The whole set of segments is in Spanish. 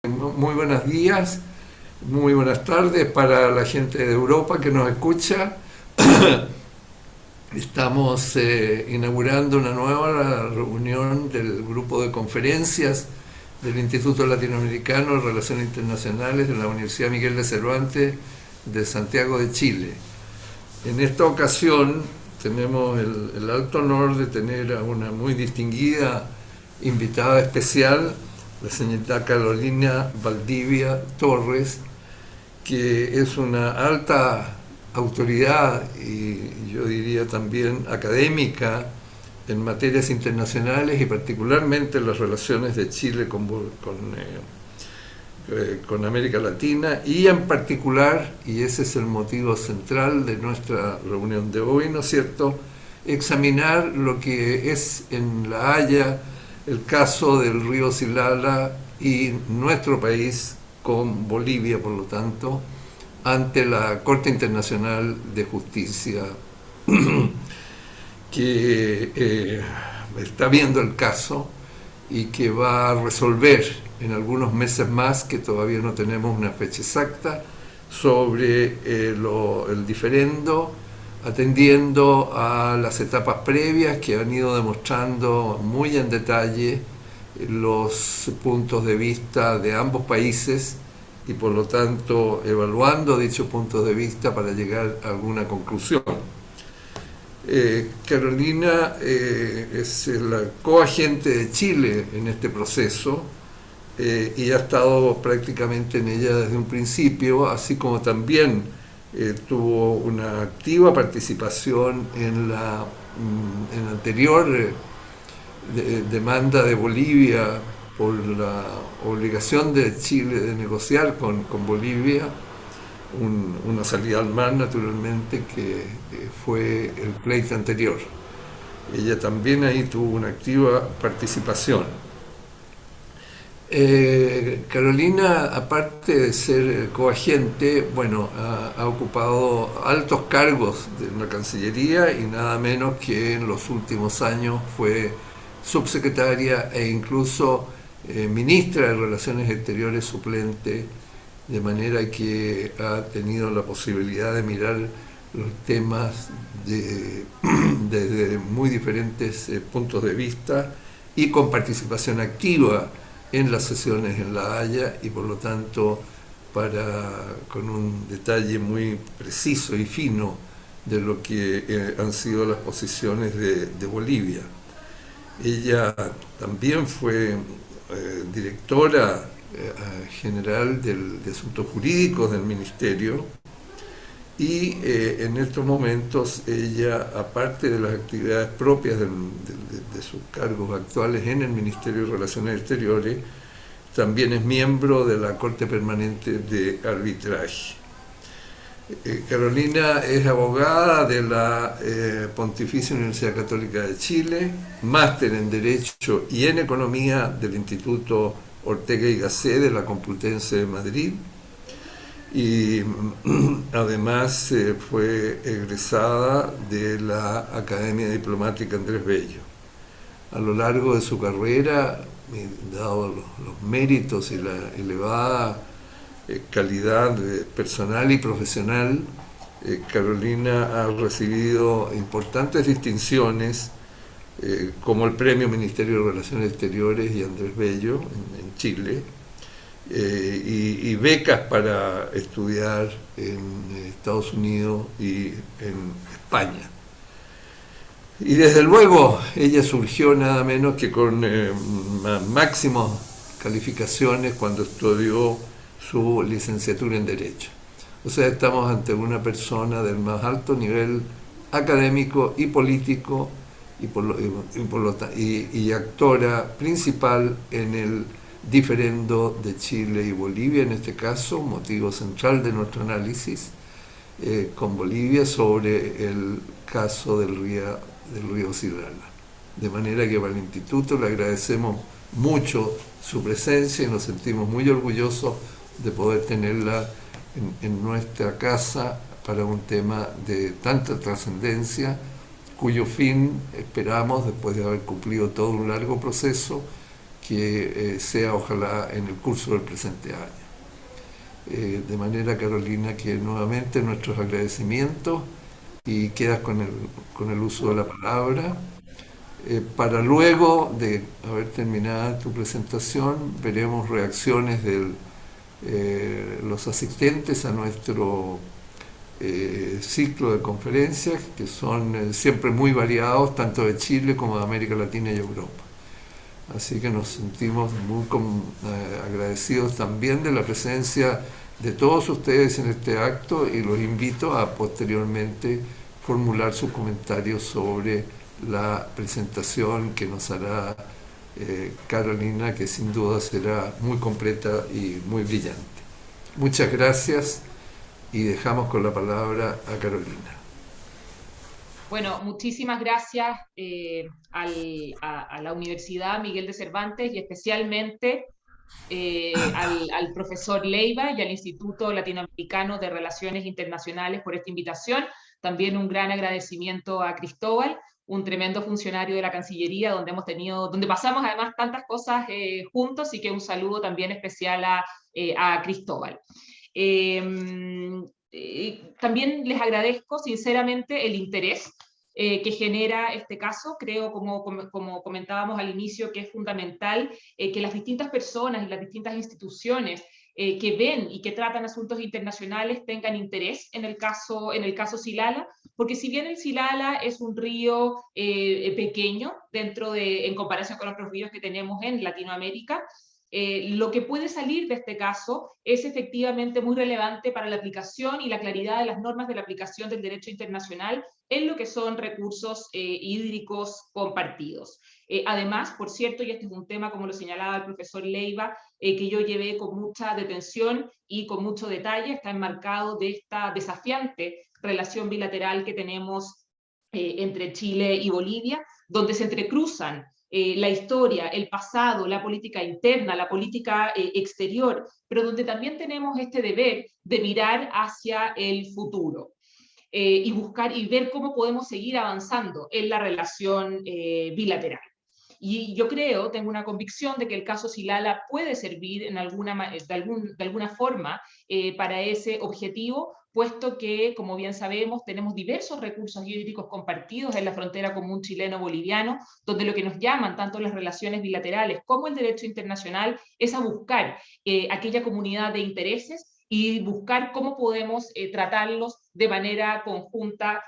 Muy buenos días, muy buenas tardes para la gente de Europa que nos escucha. Estamos inaugurando una nueva reunión del grupo de conferencias del Instituto Latinoamericano de Relaciones Internacionales de la Universidad Miguel de Cervantes de Santiago de Chile. En esta ocasión tenemos el alto honor de tener a una muy distinguida invitada especial, la señorita Carolina Valdivia Torres, que es una alta autoridad y yo diría también académica en materias internacionales y particularmente en las relaciones de Chile con América Latina y en particular, y ese es el motivo central de nuestra reunión de hoy, ¿no es cierto?, examinar lo que es en La Haya el caso del río Silala y nuestro país con Bolivia, por lo tanto, ante la Corte Internacional de Justicia que está viendo el caso y que va a resolver en algunos meses más, que todavía no tenemos una fecha exacta, sobre el diferendo, atendiendo a las etapas previas que han ido demostrando muy en detalle los puntos de vista de ambos países y por lo tanto evaluando dichos puntos de vista para llegar a alguna conclusión. Carolina es la coagente de Chile en este proceso y ha estado prácticamente en ella desde un principio, así como también tuvo una activa participación en la anterior demanda de Bolivia por la obligación de Chile de negociar con Bolivia una salida al mar, naturalmente, que fue el pleito anterior. Ella también ahí tuvo una activa participación. Carolina, aparte de ser coagente, bueno, ha ocupado altos cargos de la Cancillería y nada menos que en los últimos años fue subsecretaria e incluso ministra de Relaciones Exteriores suplente, de manera que ha tenido la posibilidad de mirar los temas desde muy diferentes puntos de vista y con participación activa en las sesiones en La Haya y por lo tanto con un detalle muy preciso y fino de lo que han sido las posiciones de Bolivia. Ella también fue directora general de Asuntos Jurídicos del Ministerio y en estos momentos ella, aparte de las actividades propias de sus cargos actuales en el Ministerio de Relaciones Exteriores, también es miembro de la Corte Permanente de Arbitraje. Carolina es abogada de la Pontificia Universidad Católica de Chile, máster en Derecho y en Economía del Instituto Ortega y Gasset de la Complutense de Madrid y además fue egresada de la Academia Diplomática Andrés Bello. A lo largo de su carrera, dado los méritos y la elevada calidad personal y profesional, Carolina ha recibido importantes distinciones como el Premio Ministerio de Relaciones Exteriores y Andrés Bello en Chile, y becas para estudiar en Estados Unidos y en España. Y desde luego ella surgió nada menos que con máximas calificaciones cuando estudió su licenciatura en Derecho. O sea, estamos ante una persona del más alto nivel académico y político y actora principal en el diferendo de Chile y Bolivia, en este caso, motivo central de nuestro análisis con Bolivia sobre el caso del río Silala. De manera que para el Instituto le agradecemos mucho su presencia y nos sentimos muy orgullosos de poder tenerla en nuestra casa para un tema de tanta trascendencia, cuyo fin esperamos, después de haber cumplido todo un largo proceso, que sea ojalá en el curso del presente año. De manera, Carolina, que nuevamente nuestros agradecimientos y quedas con el uso de la palabra. Para luego de haber terminado tu presentación, veremos reacciones de los asistentes a nuestro ciclo de conferencias, que son siempre muy variados, tanto de Chile como de América Latina y Europa. Así que nos sentimos muy agradecidos también de la presencia de todos ustedes en este acto y los invito a posteriormente formular sus comentarios sobre la presentación que nos hará Carolina, que sin duda será muy completa y muy brillante. Muchas gracias y dejamos con la palabra a Carolina. Bueno, muchísimas gracias a la Universidad Miguel de Cervantes y especialmente al profesor Leiva y al Instituto Latinoamericano de Relaciones Internacionales por esta invitación. También un gran agradecimiento a Cristóbal, un tremendo funcionario de la Cancillería, donde pasamos además tantas cosas juntos, y que un saludo también especial a Cristóbal. También les agradezco sinceramente el interés que genera este caso. Creo, como comentábamos al inicio, que es fundamental que las distintas personas y las distintas instituciones que ven y que tratan asuntos internacionales tengan interés en el caso Silala, porque si bien el Silala es un río pequeño en comparación con otros ríos que tenemos en Latinoamérica, lo que puede salir de este caso es efectivamente muy relevante para la aplicación y la claridad de las normas de la aplicación del derecho internacional en lo que son recursos hídricos compartidos. Además, por cierto, y este es un tema, como lo señalaba el profesor Leiva, que yo llevé con mucha detención y con mucho detalle, está enmarcado de esta desafiante relación bilateral que tenemos entre Chile y Bolivia, donde se entrecruzan la historia, el pasado, la política interna, la política exterior, pero donde también tenemos este deber de mirar hacia el futuro y buscar y ver cómo podemos seguir avanzando en la relación bilateral. Y yo tengo una convicción de que el caso Silala puede servir de alguna forma para ese objetivo, puesto que, como bien sabemos, tenemos diversos recursos hídricos compartidos en la frontera común chileno-boliviano, donde lo que nos llaman tanto las relaciones bilaterales como el derecho internacional es a buscar aquella comunidad de intereses y buscar cómo podemos tratarlos de manera conjunta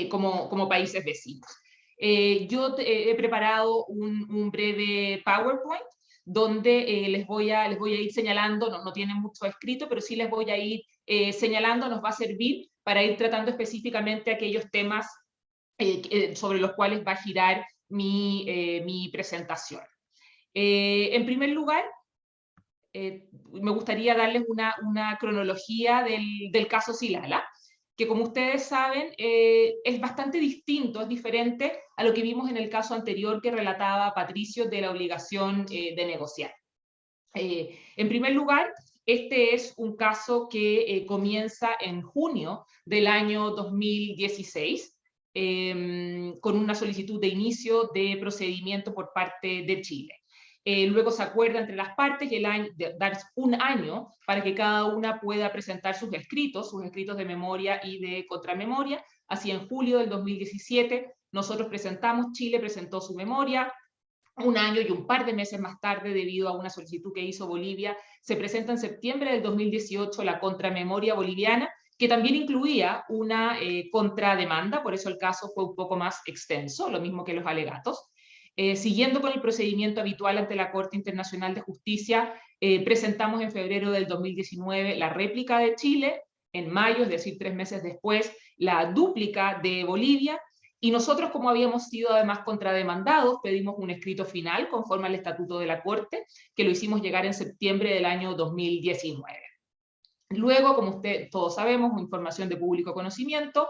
como países vecinos. Yo he preparado un breve PowerPoint donde les voy a ir señalando, no tienen mucho escrito, pero sí les voy a ir señalando, nos va a servir para ir tratando específicamente aquellos temas sobre los cuales va a girar mi presentación. En primer lugar, me gustaría darles una cronología del caso Silala, que, como ustedes saben, es bastante distinto, es diferente a lo que vimos en el caso anterior que relataba Patricio de la obligación de negociar. En primer lugar, este es un caso que comienza en junio del año 2016, con una solicitud de inicio de procedimiento por parte de Chile. Luego se acuerda entre las partes y dar un año para que cada una pueda presentar sus escritos de memoria y de contramemoria. Así, en julio del 2017, Chile presentó su memoria. Un año y un par de meses más tarde, debido a una solicitud que hizo Bolivia, se presenta en septiembre del 2018 la contramemoria boliviana, que también incluía una contrademanda, por eso el caso fue un poco más extenso, lo mismo que los alegatos. Siguiendo con el procedimiento habitual ante la Corte Internacional de Justicia, presentamos en febrero del 2019 la réplica de Chile, en mayo, es decir, 3 meses después, la dúplica de Bolivia, y nosotros, como habíamos sido además contrademandados, pedimos un escrito final conforme al estatuto de la Corte, que lo hicimos llegar en septiembre del año 2019. Luego, como todos sabemos, información de público conocimiento,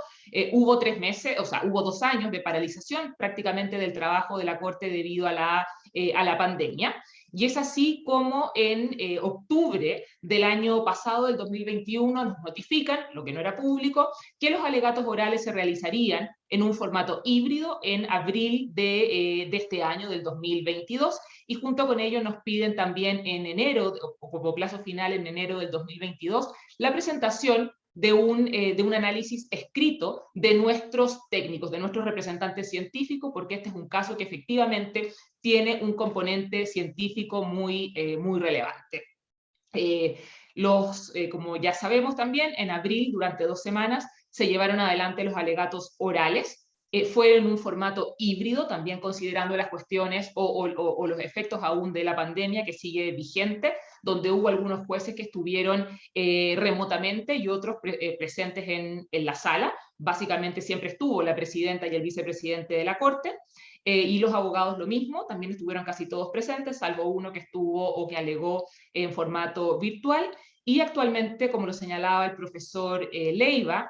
hubo 3 meses, hubo 2 años de paralización prácticamente del trabajo de la Corte debido a la pandemia. Y es así como en octubre del año pasado, del 2021, nos notifican, lo que no era público, que los alegatos orales se realizarían en un formato híbrido en abril de este año, del 2022, y junto con ello nos piden también en enero, o como plazo final en enero del 2022, la presentación de un análisis escrito de nuestros técnicos, de nuestros representantes científicos, porque este es un caso que efectivamente tiene un componente científico muy relevante. Como ya sabemos también, en abril, durante 2 semanas, se llevaron adelante los alegatos orales. Fue en un formato híbrido, también considerando las cuestiones o los efectos aún de la pandemia que sigue vigente, donde hubo algunos jueces que estuvieron remotamente y otros presentes en la sala. Básicamente siempre estuvo la presidenta y el vicepresidente de la Corte. Y los abogados lo mismo, también estuvieron casi todos presentes, salvo uno que estuvo o que alegó en formato virtual. Y actualmente, como lo señalaba el profesor Leiva,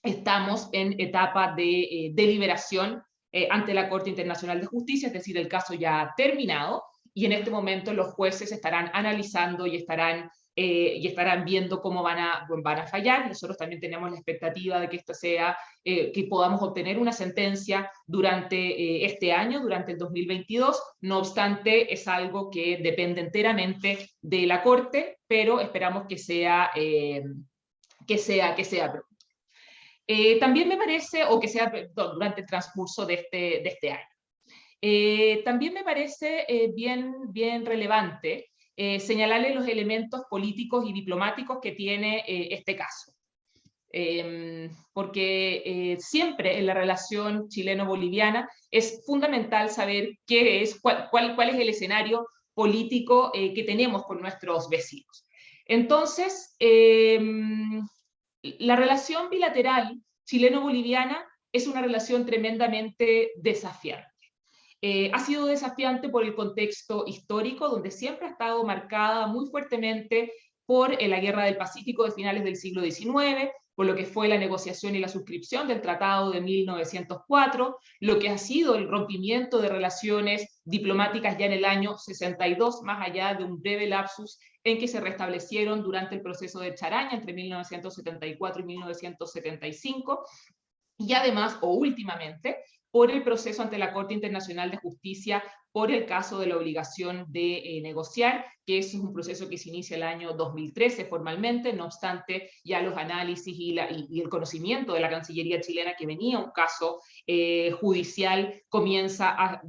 estamos en etapa de deliberación ante la Corte Internacional de Justicia, es decir, el caso ya ha terminado, y en este momento los jueces estarán analizando y estarán viendo cómo van a fallar. Nosotros también tenemos la expectativa de que esto sea, que podamos obtener una sentencia durante este año, durante el 2022. No obstante, es algo que depende enteramente de la Corte, pero esperamos que sea pronto. También me parece, o que sea durante el transcurso de este año. También me parece bien relevante señalarle los elementos políticos y diplomáticos que tiene este caso. Porque siempre en la relación chileno-boliviana es fundamental saber cuál es el escenario político que tenemos con nuestros vecinos. Entonces, la relación bilateral chileno-boliviana es una relación tremendamente desafiante. Ha sido desafiante por el contexto histórico, donde siempre ha estado marcada muy fuertemente por la Guerra del Pacífico de finales del siglo XIX, por lo que fue la negociación y la suscripción del Tratado de 1904, lo que ha sido el rompimiento de relaciones diplomáticas ya en el año 62, más allá de un breve lapsus en que se restablecieron durante el proceso de Charaña entre 1974 y 1975, y además, o últimamente, por el proceso ante la Corte Internacional de Justicia por el caso de la obligación de negociar, que es un proceso que se inicia el año 2013 formalmente. No obstante, ya los análisis y el conocimiento de la Cancillería chilena que venía un caso judicial comienza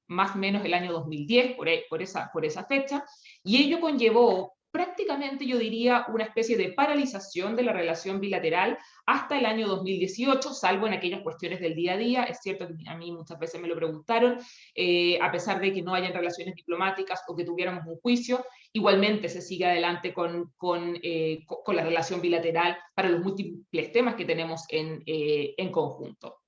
más o menos el año 2010, por esa fecha, y ello conllevó prácticamente, yo diría, una especie de paralización de la relación bilateral hasta el año 2018, salvo en aquellas cuestiones del día a día. Es cierto que a mí muchas veces me lo preguntaron, a pesar de que no hayan relaciones diplomáticas o que tuviéramos un juicio, igualmente se sigue adelante con la relación bilateral para los múltiples temas que tenemos en conjunto.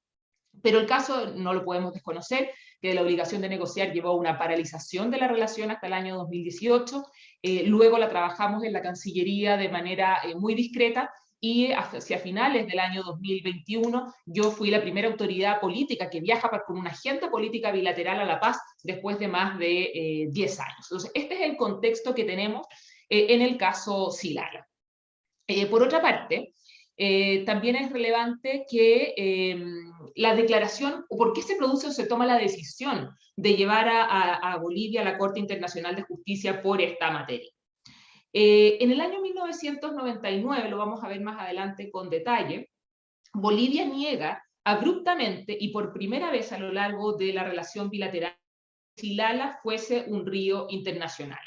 Pero el caso no lo podemos desconocer, que la obligación de negociar llevó a una paralización de la relación hasta el año 2018, luego la trabajamos en la Cancillería de manera muy discreta, y hacia finales del año 2021 yo fui la primera autoridad política que viaja con una agenda política bilateral a La Paz después de más de 10 años. Entonces, este es el contexto que tenemos en el caso Silala. Por otra parte, también es relevante que la declaración, o por qué se produce o se toma la decisión de llevar a Bolivia a la Corte Internacional de Justicia por esta materia. En el año 1999, lo vamos a ver más adelante con detalle, Bolivia niega abruptamente y por primera vez a lo largo de la relación bilateral que Silala fuese un río internacional,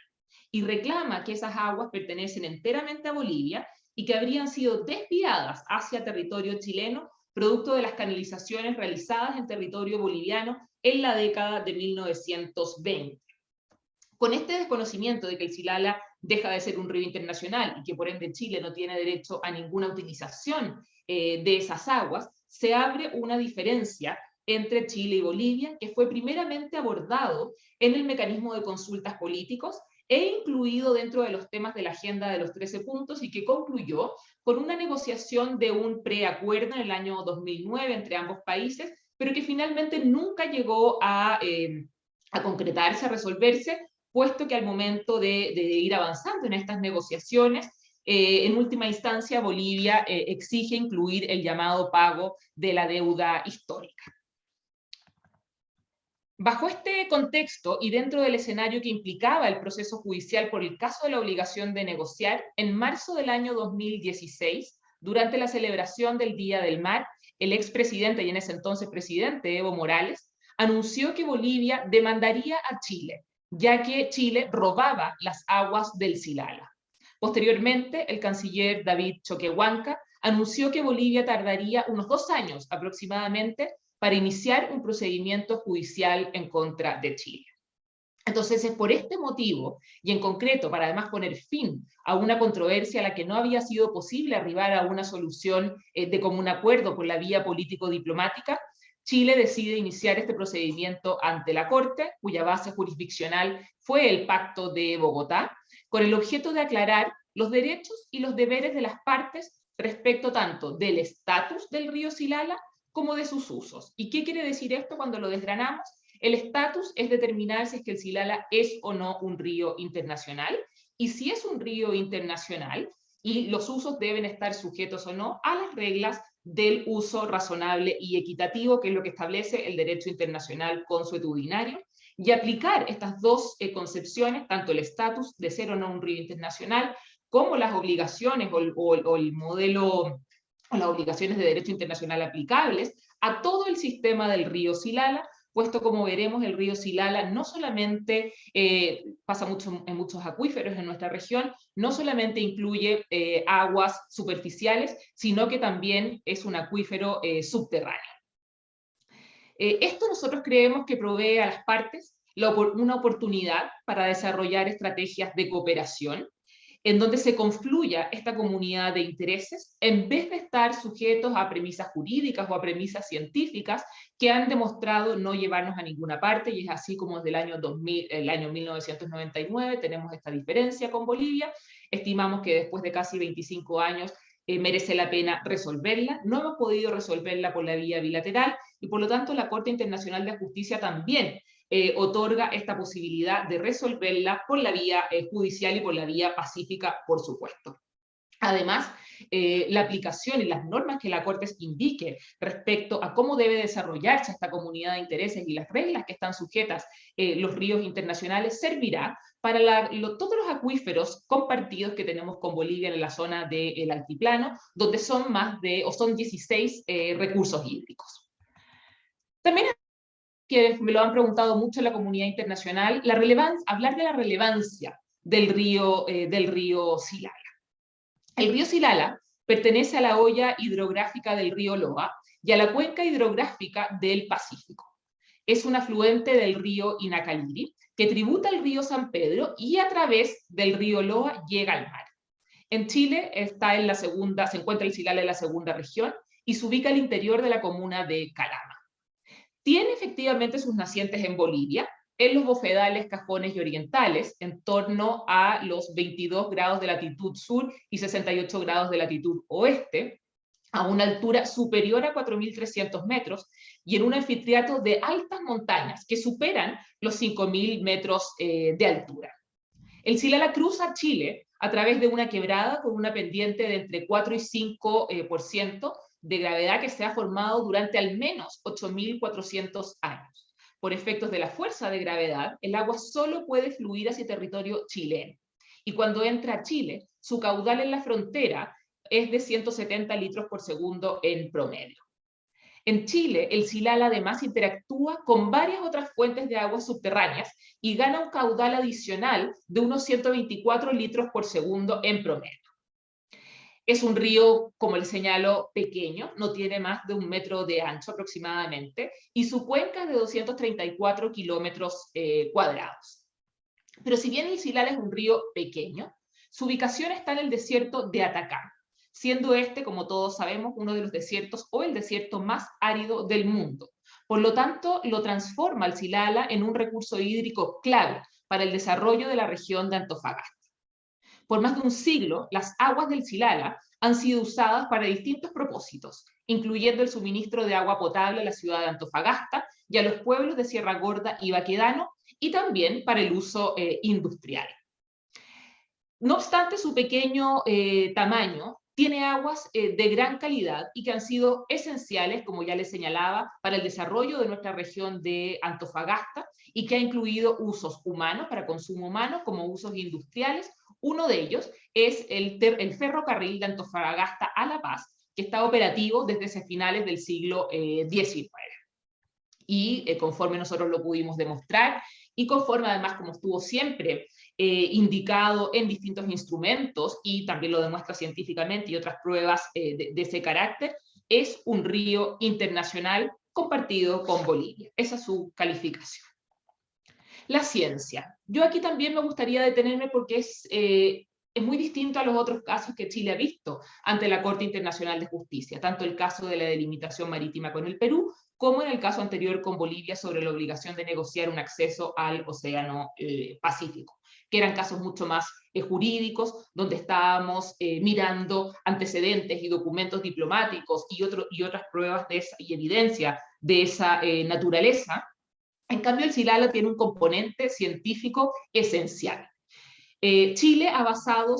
y reclama que esas aguas pertenecen enteramente a Bolivia y que habrían sido desviadas hacia territorio chileno producto de las canalizaciones realizadas en territorio boliviano en la década de 1920. Con este desconocimiento de que el Silala deja de ser un río internacional y que por ende Chile no tiene derecho a ninguna utilización de esas aguas, se abre una diferencia entre Chile y Bolivia que fue primeramente abordado en el mecanismo de consultas políticos e incluido dentro de los temas de la agenda de los 13 puntos, y que concluyó con una negociación de un preacuerdo en el año 2009 entre ambos países, pero que finalmente nunca llegó a concretarse, a resolverse, puesto que al momento de ir avanzando en estas negociaciones, en última instancia Bolivia exige incluir el llamado pago de la deuda histórica. Bajo este contexto y dentro del escenario que implicaba el proceso judicial por el caso de la obligación de negociar, en marzo del año 2016, durante la celebración del Día del Mar, el expresidente y en ese entonces presidente Evo Morales anunció que Bolivia demandaría a Chile, ya que Chile robaba las aguas del Silala. Posteriormente, el canciller David Choquehuanca anunció que Bolivia tardaría unos 2 años aproximadamente para iniciar un procedimiento judicial en contra de Chile. Entonces, es por este motivo, y en concreto para además poner fin a una controversia a la que no había sido posible arribar a una solución de común acuerdo por la vía político-diplomática, Chile decide iniciar este procedimiento ante la Corte, cuya base jurisdiccional fue el Pacto de Bogotá, con el objeto de aclarar los derechos y los deberes de las partes respecto tanto del estatus del río Silala como de sus usos. ¿Y qué quiere decir esto cuando lo desgranamos? El estatus es determinar si es que el Silala es o no un río internacional, y si es un río internacional, y los usos deben estar sujetos o no a las reglas del uso razonable y equitativo, que es lo que establece el derecho internacional consuetudinario, y aplicar estas dos concepciones, tanto el estatus de ser o no un río internacional, como las obligaciones o el modelo o las obligaciones de derecho internacional aplicables a todo el sistema del río Silala, puesto como veremos el río Silala no solamente pasa mucho en muchos acuíferos en nuestra región, no solamente incluye aguas superficiales, sino que también es un acuífero subterráneo. Esto nosotros creemos que provee a las partes una oportunidad para desarrollar estrategias de cooperación en donde se confluya esta comunidad de intereses, en vez de estar sujetos a premisas jurídicas o a premisas científicas que han demostrado no llevarnos a ninguna parte, y es así como desde el año 2000, el año 1999 tenemos esta diferencia con Bolivia. Estimamos que después de casi 25 años merece la pena resolverla. No hemos podido resolverla por la vía bilateral, y por lo tanto la Corte Internacional de Justicia también otorga esta posibilidad de resolverla por la vía judicial y por la vía pacífica, por supuesto. Además, la aplicación y las normas que la Corte indique respecto a cómo debe desarrollarse esta comunidad de intereses y las reglas que están sujetas los ríos internacionales servirá para todos los acuíferos compartidos que tenemos con Bolivia en la zona del altiplano, donde son son 16 recursos hídricos. También, que me lo han preguntado mucho en la comunidad internacional, hablar de la relevancia del río Silala. El río Silala pertenece a la hoya hidrográfica del río Loa y a la cuenca hidrográfica del Pacífico. Es un afluente del río Inacaliri que tributa al río San Pedro y a través del río Loa llega al mar. En Chile se encuentra el Silala en la segunda región y se ubica al interior de la comuna de Calama. Tiene efectivamente sus nacientes en Bolivia, en los bofedales, cajones y orientales, en torno a los 22 grados de latitud sur y 68 grados de latitud oeste, a una altura superior a 4.300 metros y en un anfiteatro de altas montañas que superan los 5.000 metros de altura. El Silala cruza Chile a través de una quebrada con una pendiente de entre 4 y 5% de gravedad que se ha formado durante al menos 8.400 años. Por efectos de la fuerza de gravedad, el agua solo puede fluir hacia territorio chileno. Y cuando entra a Chile, su caudal en la frontera es de 170 litros por segundo en promedio. En Chile, el Silala además interactúa con varias otras fuentes de aguas subterráneas y gana un caudal adicional de unos 124 litros por segundo en promedio. Es un río, como les señalo, pequeño, no tiene más de 1 metro de ancho aproximadamente, y su cuenca es de 234 kilómetros cuadrados. Pero si bien el Silala es un río pequeño, su ubicación está en el desierto de Atacama, siendo este, como todos sabemos, uno de los desiertos o el desierto más árido del mundo. Por lo tanto, lo transforma el Silala en un recurso hídrico clave para el desarrollo de la región de Antofagasta. Por más de un siglo, las aguas del Silala han sido usadas para distintos propósitos, incluyendo el suministro de agua potable a la ciudad de Antofagasta y a los pueblos de Sierra Gorda y Baquedano, y también para el uso industrial. No obstante su pequeño tamaño, tiene aguas de gran calidad y que han sido esenciales, como ya les señalaba, para el desarrollo de nuestra región de Antofagasta y que ha incluido usos humanos para consumo humano como usos industriales. Uno de ellos es el ferrocarril de Antofagasta a La Paz, que está operativo desde finales del siglo XIX. Y conforme nosotros lo pudimos demostrar y conforme además como estuvo siempre indicado en distintos instrumentos y también lo demuestra científicamente y otras pruebas de ese carácter, es un río internacional compartido con Bolivia. Esa es su calificación. La ciencia. Yo aquí también me gustaría detenerme porque es muy distinto a los otros casos que Chile ha visto ante la Corte Internacional de Justicia, tanto el caso de la delimitación marítima con el Perú, como en el caso anterior con Bolivia sobre la obligación de negociar un acceso al Océano Pacífico, que eran casos mucho más jurídicos, donde estábamos mirando antecedentes y documentos diplomáticos y otras pruebas y evidencia de esa naturaleza. En cambio, el Silala tiene un componente científico esencial. Chile ha basado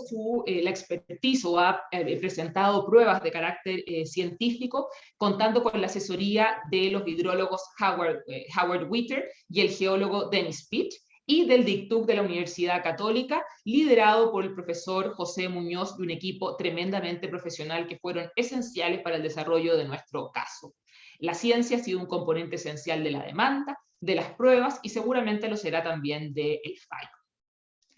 la expertise o ha presentado pruebas de carácter científico contando con la asesoría de los hidrólogos Howard Witter y el geólogo Dennis Pitt y del DICTUC de la Universidad Católica, liderado por el profesor José Muñoz y un equipo tremendamente profesional que fueron esenciales para el desarrollo de nuestro caso. La ciencia ha sido un componente esencial de la demanda, de las pruebas y seguramente lo será también del fallo.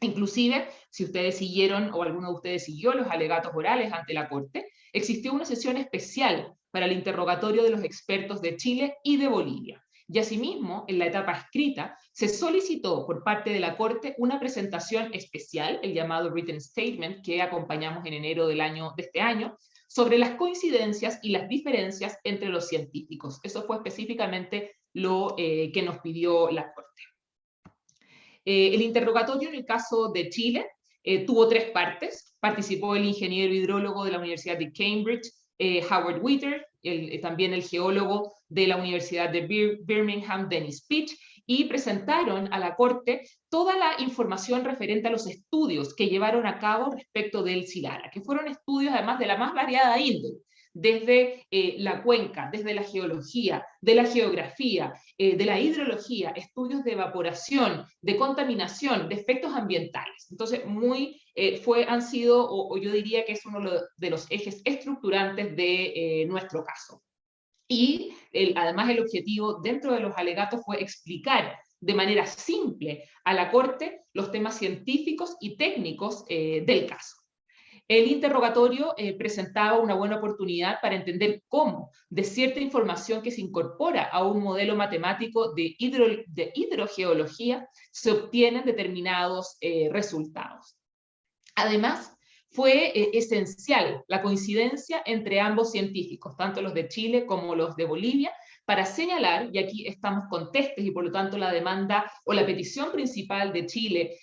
Inclusive, si ustedes siguieron o alguno de ustedes siguió los alegatos orales ante la Corte, existió una sesión especial para el interrogatorio de los expertos de Chile y de Bolivia. Y asimismo, en la etapa escrita, se solicitó por parte de la Corte una presentación especial, el llamado Written Statement, que acompañamos en enero de este año, sobre las coincidencias y las diferencias entre los científicos. Eso fue específicamente lo que nos pidió la Corte. El interrogatorio en el caso de Chile tuvo 3 partes. Participó el ingeniero hidrólogo de la Universidad de Cambridge, Howard Witter, también el geólogo de la Universidad de Birmingham, Dennis Pitt, y presentaron a la Corte toda la información referente a los estudios que llevaron a cabo respecto del Silala, que fueron estudios además de la más variada índole, desde la cuenca, desde la geología, de la geografía, de la hidrología, estudios de evaporación, de contaminación, de efectos ambientales. Entonces, han sido, o yo diría que es uno de los ejes estructurantes de nuestro caso. Y además el objetivo dentro de los alegatos fue explicar de manera simple a la Corte los temas científicos y técnicos del caso. El interrogatorio presentaba una buena oportunidad para entender cómo, de cierta información que se incorpora a un modelo matemático de hidrogeología, se obtienen determinados resultados. Además, fue esencial la coincidencia entre ambos científicos, tanto los de Chile como los de Bolivia, para señalar, y aquí estamos con testes y por lo tanto la demanda o la petición principal de Chile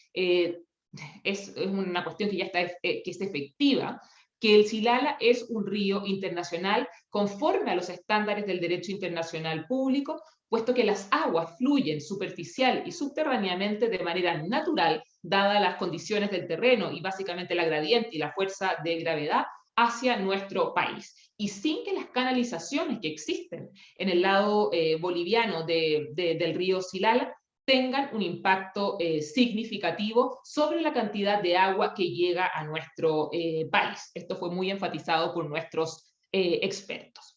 es una cuestión que ya está, que es efectiva, que el Silala es un río internacional conforme a los estándares del derecho internacional público, puesto que las aguas fluyen superficial y subterráneamente de manera natural, dadas las condiciones del terreno y básicamente la gradiente y la fuerza de gravedad hacia nuestro país. Y sin que las canalizaciones que existen en el lado boliviano del río Silala tengan un impacto significativo sobre la cantidad de agua que llega a nuestro país. Esto fue muy enfatizado por nuestros expertos.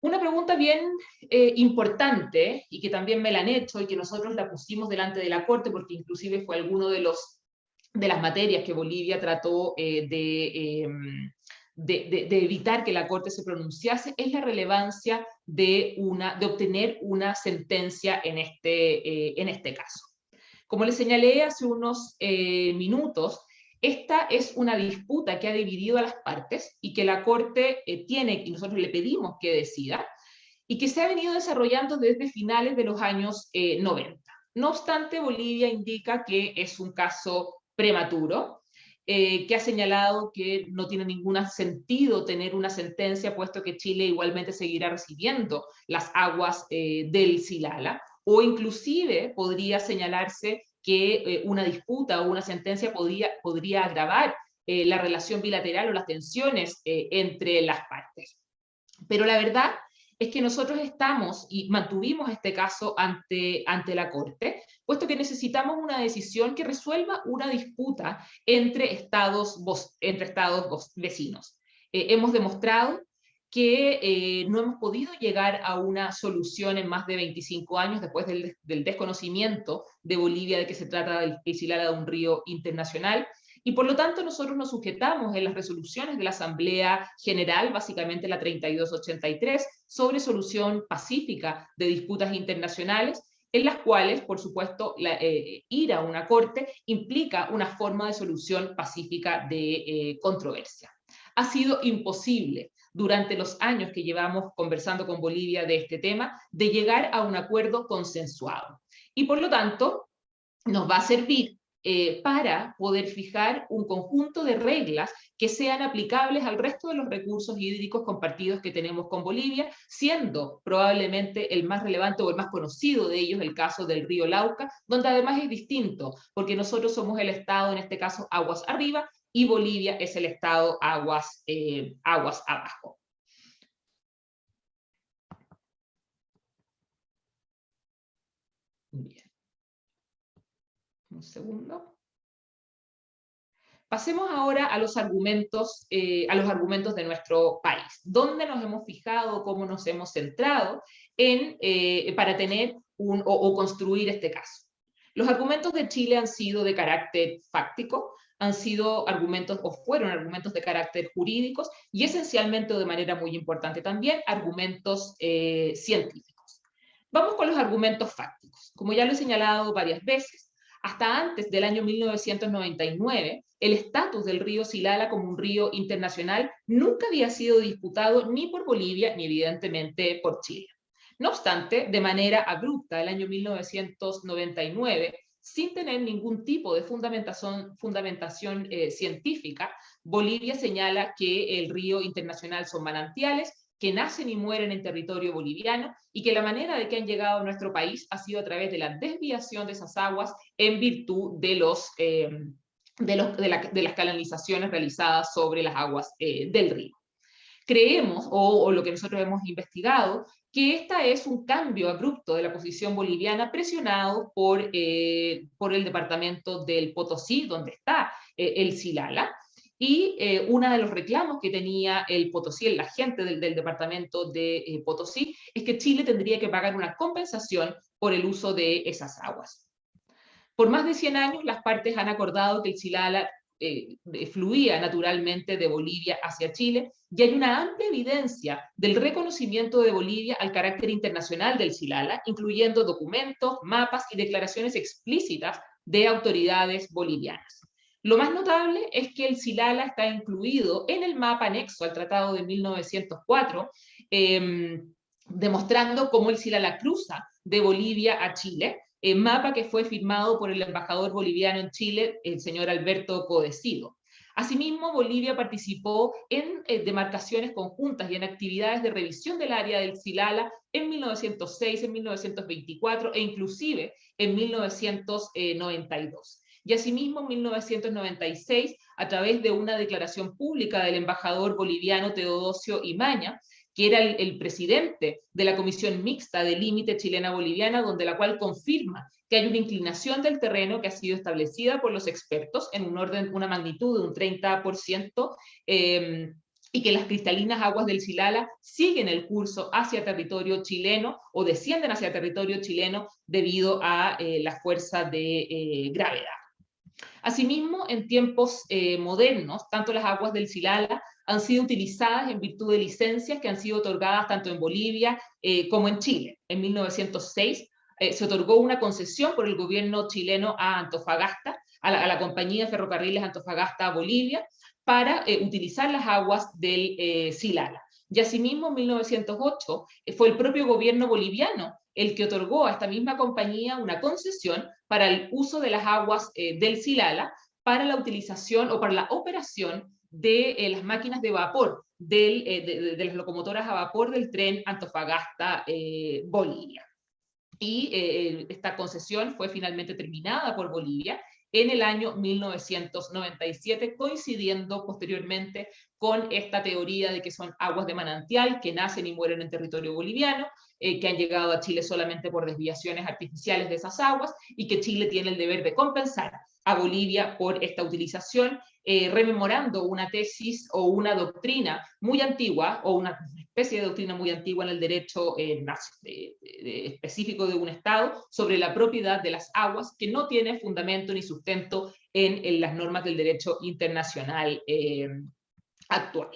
Una pregunta bien importante y que también me la han hecho y que nosotros la pusimos delante de la Corte porque inclusive fue alguno de las materias que Bolivia trató de evitar que la Corte se pronunciase, es la relevancia de obtener una sentencia en este caso. Como les señalé hace unos minutos, esta es una disputa que ha dividido a las partes y que la Corte tiene, y nosotros le pedimos que decida, y que se ha venido desarrollando desde finales de los años 90. No obstante, Bolivia indica que es un caso prematuro, que ha señalado que no tiene ningún sentido tener una sentencia, puesto que Chile igualmente seguirá recibiendo las aguas del Silala, o inclusive podría señalarse que una disputa o una sentencia podría agravar la relación bilateral o las tensiones entre las partes. Pero la verdad es que nosotros estamos y mantuvimos este caso ante la Corte, puesto que necesitamos una decisión que resuelva una disputa entre estados vecinos. Hemos demostrado que no hemos podido llegar a una solución en más de 25 años después del desconocimiento de Bolivia de que se trata del Silala de un río internacional, y por lo tanto nosotros nos sujetamos en las resoluciones de la Asamblea General, básicamente la 3283, sobre solución pacífica de disputas internacionales, en las cuales, por supuesto, ir a una corte implica una forma de solución pacífica de controversia. Ha sido imposible durante los años que llevamos conversando con Bolivia de este tema, de llegar a un acuerdo consensuado. Y por lo tanto, nos va a servir para poder fijar un conjunto de reglas que sean aplicables al resto de los recursos hídricos compartidos que tenemos con Bolivia, siendo probablemente el más relevante o el más conocido de ellos el caso del río Lauca, donde además es distinto, porque nosotros somos el estado, en este caso, aguas arriba, y Bolivia es el estado aguas abajo. Bien. Un segundo. Pasemos ahora a los argumentos de nuestro país. ¿Dónde nos hemos fijado, cómo nos hemos centrado para tener o construir este caso? Los argumentos de Chile han sido de carácter fáctico, han sido argumentos o fueron argumentos de carácter jurídicos y esencialmente o de manera muy importante también argumentos científicos. Vamos con los argumentos fácticos. Como ya lo he señalado varias veces, hasta antes del año 1999, el estatus del río Silala como un río internacional nunca había sido disputado ni por Bolivia ni evidentemente por Chile. No obstante, de manera abrupta, el año 1999, sin tener ningún tipo de fundamentación científica, Bolivia señala que el río internacional son manantiales que nacen y mueren en territorio boliviano y que la manera de que han llegado a nuestro país ha sido a través de la desviación de esas aguas en virtud de las canalizaciones realizadas sobre las aguas del río. Creemos, o lo que nosotros hemos investigado, que esta es un cambio abrupto de la posición boliviana presionado por el departamento del Potosí, donde está el Silala, y uno de los reclamos que tenía el Potosí, la gente del departamento de Potosí, es que Chile tendría que pagar una compensación por el uso de esas aguas. Por más de 100 años, las partes han acordado que el Silala fluía naturalmente de Bolivia hacia Chile, y hay una amplia evidencia del reconocimiento de Bolivia al carácter internacional del Silala, incluyendo documentos, mapas y declaraciones explícitas de autoridades bolivianas. Lo más notable es que el Silala está incluido en el mapa anexo al Tratado de 1904, demostrando cómo el Silala cruza de Bolivia a Chile, mapa que fue firmado por el embajador boliviano en Chile, el señor Alberto Codecido. Asimismo, Bolivia participó en demarcaciones conjuntas y en actividades de revisión del área del Silala en 1906, en 1924 e inclusive en 1992. Y asimismo, en 1996, a través de una declaración pública del embajador boliviano Teodosio Imaña, que era el presidente de la Comisión Mixta de Límite Chilena-Boliviana, donde la cual confirma que hay una inclinación del terreno que ha sido establecida por los expertos en una magnitud de un 30%, y que las cristalinas aguas del Silala siguen el curso hacia territorio chileno o descienden hacia territorio chileno debido a la fuerza de gravedad. Asimismo, en tiempos modernos, tanto las aguas del Silala han sido utilizadas en virtud de licencias que han sido otorgadas tanto en Bolivia como en Chile. En 1906 se otorgó una concesión por el gobierno chileno a Antofagasta, a la compañía de ferrocarriles Antofagasta-Bolivia, para utilizar las aguas del Silala. Y asimismo, en 1908 fue el propio gobierno boliviano el que otorgó a esta misma compañía una concesión para el uso de las aguas del Silala, para la utilización o para la operación de las máquinas de vapor, de las locomotoras a vapor del tren Antofagasta-Bolivia. Y esta concesión fue finalmente terminada por Bolivia en el año 1997, coincidiendo posteriormente con esta teoría de que son aguas de manantial que nacen y mueren en territorio boliviano, que han llegado a Chile solamente por desviaciones artificiales de esas aguas, y que Chile tiene el deber de compensar a Bolivia por esta utilización, rememorando una tesis o una doctrina muy antigua, o una especie de doctrina muy antigua en el derecho específico de un Estado sobre la propiedad de las aguas, que no tiene fundamento ni sustento en las normas del derecho internacional actual.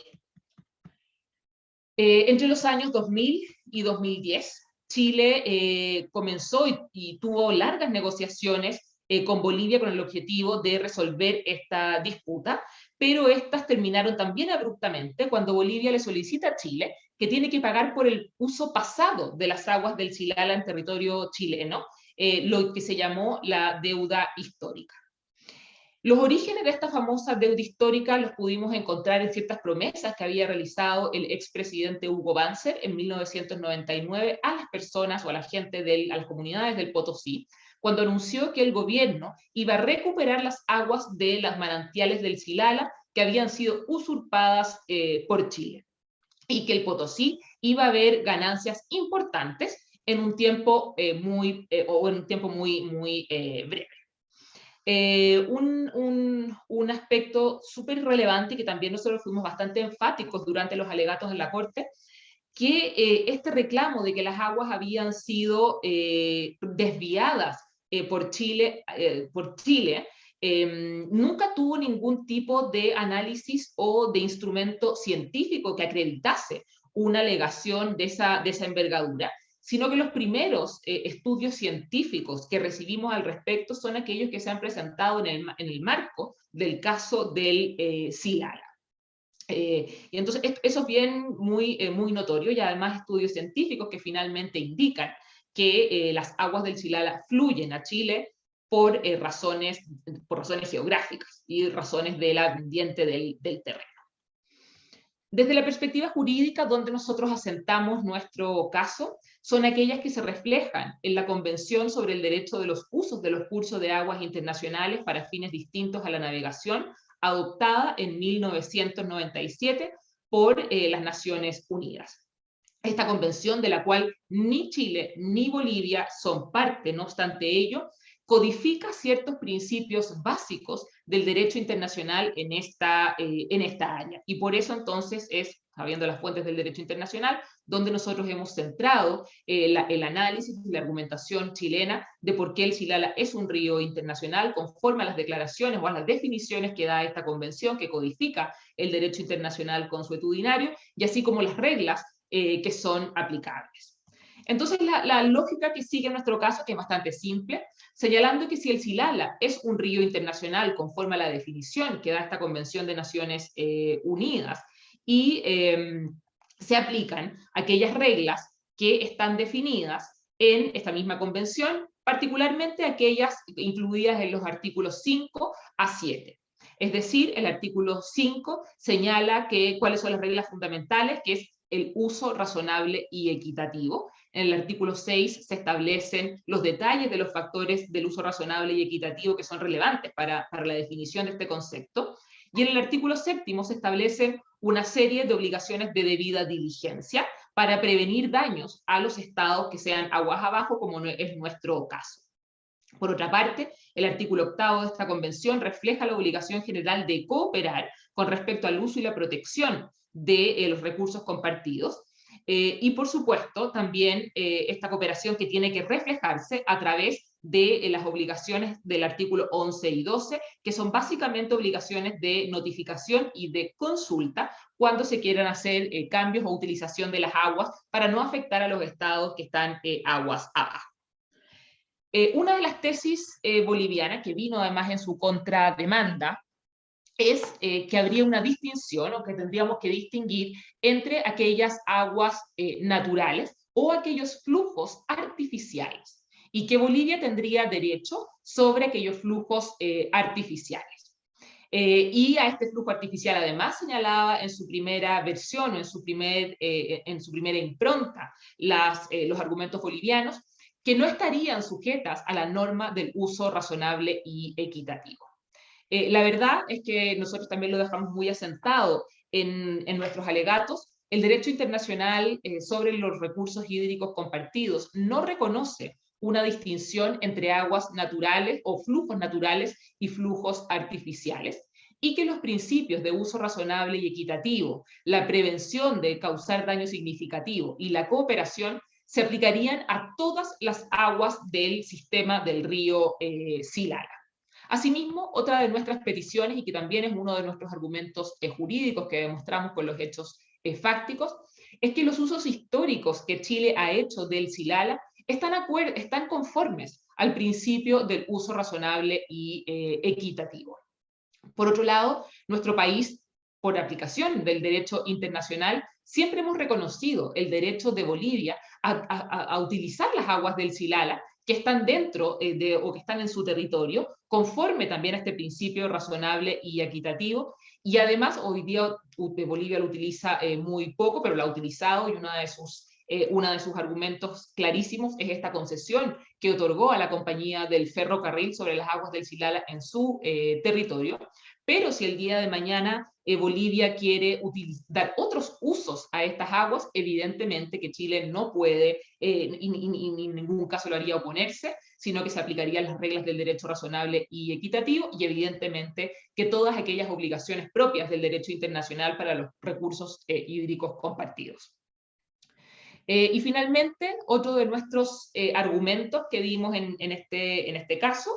Entre los años 2000 y 2010, Chile comenzó y tuvo largas negociaciones con Bolivia con el objetivo de resolver esta disputa, pero estas terminaron también abruptamente cuando Bolivia le solicita a Chile que tiene que pagar por el uso pasado de las aguas del Chilala en territorio chileno, lo que se llamó la deuda histórica. Los orígenes de esta famosa deuda histórica los pudimos encontrar en ciertas promesas que había realizado el expresidente Hugo Banzer en 1999 a las personas o a la gente, a las comunidades del Potosí, cuando anunció que el gobierno iba a recuperar las aguas de las manantiales del Chilala que habían sido usurpadas por Chile, y que el Potosí iba a ver ganancias importantes en un tiempo muy breve. Un aspecto súper relevante, que también nosotros fuimos bastante enfáticos durante los alegatos en la Corte, que este reclamo de que las aguas habían sido desviadas por Chile, nunca tuvo ningún tipo de análisis o de instrumento científico que acreditase una alegación de esa envergadura, sino que los primeros estudios científicos que recibimos al respecto son aquellos que se han presentado en el marco del caso del Chilala. Y entonces eso es bien muy notorio, y además estudios científicos que finalmente indican que las aguas del Chilala fluyen a Chile por razones geográficas y razones del ambiente del terreno. Desde la perspectiva jurídica, donde nosotros asentamos nuestro caso, son aquellas que se reflejan en la Convención sobre el Derecho de los Usos de los Cursos de Aguas Internacionales para fines distintos a la navegación, adoptada en 1997 por las Naciones Unidas. Esta convención, de la cual ni Chile ni Bolivia son parte, no obstante ello, codifica ciertos principios básicos del derecho internacional en esta área. Y por eso entonces es, sabiendo las fuentes del derecho internacional, donde nosotros hemos centrado el análisis y la argumentación chilena de por qué el Chilala es un río internacional, conforme a las declaraciones o a las definiciones que da esta convención que codifica el derecho internacional consuetudinario, y así como las reglas que son aplicables. Entonces, la lógica que sigue en nuestro caso, que es bastante simple, señalando que si el Chilala es un río internacional conforme a la definición que da esta Convención de Naciones Unidas, y se aplican aquellas reglas que están definidas en esta misma convención, particularmente aquellas incluidas en los artículos 5 a 7. Es decir, el artículo 5 señala cuáles son las reglas fundamentales, que es el uso razonable y equitativo. En el artículo 6 se establecen los detalles de los factores del uso razonable y equitativo que son relevantes para la definición de este concepto. Y en el artículo 7 se establecen una serie de obligaciones de debida diligencia para prevenir daños a los estados que sean aguas abajo, como es nuestro caso. Por otra parte, el artículo 8 de esta convención refleja la obligación general de cooperar con respecto al uso y la protección de los recursos compartidos, y por supuesto también esta cooperación que tiene que reflejarse a través de las obligaciones del artículo 11 y 12, que son básicamente obligaciones de notificación y de consulta cuando se quieran hacer cambios o utilización de las aguas para no afectar a los estados que están aguas abajo. Una de las tesis bolivianas, que vino además en su contrademanda, es que habría una distinción, o que tendríamos que distinguir entre aquellas aguas naturales o aquellos flujos artificiales, y que Bolivia tendría derecho sobre aquellos flujos artificiales. Y a este flujo artificial además señalaba en su primera versión o en su primera impronta los argumentos bolivianos que no estarían sujetas a la norma del uso razonable y equitativo. La verdad es que nosotros también lo dejamos muy asentado en nuestros alegatos. El derecho internacional sobre los recursos hídricos compartidos no reconoce una distinción entre aguas naturales o flujos naturales y flujos artificiales, y que los principios de uso razonable y equitativo, la prevención de causar daño significativo y la cooperación se aplicarían a todas las aguas del sistema del río Silala. Asimismo, otra de nuestras peticiones, y que también es uno de nuestros argumentos jurídicos que demostramos con los hechos fácticos, es que los usos históricos que Chile ha hecho del Silala están conformes al principio del uso razonable y equitativo. Por otro lado, nuestro país, por aplicación del derecho internacional, siempre hemos reconocido el derecho de Bolivia a utilizar las aguas del Silala que están dentro o que están en su territorio, conforme también a este principio razonable y equitativo. Y además, hoy día Bolivia lo utiliza muy poco, pero lo ha utilizado, y uno de sus argumentos clarísimos es esta concesión que otorgó a la compañía del ferrocarril sobre las aguas del Silala en su territorio. Pero si el día de mañana Bolivia quiere dar otros usos a estas aguas, evidentemente que Chile no puede, y en ningún caso lo haría oponerse, sino que se aplicarían las reglas del derecho razonable y equitativo, y evidentemente que todas aquellas obligaciones propias del derecho internacional para los recursos hídricos compartidos. Y finalmente, otro de nuestros argumentos que dimos en este caso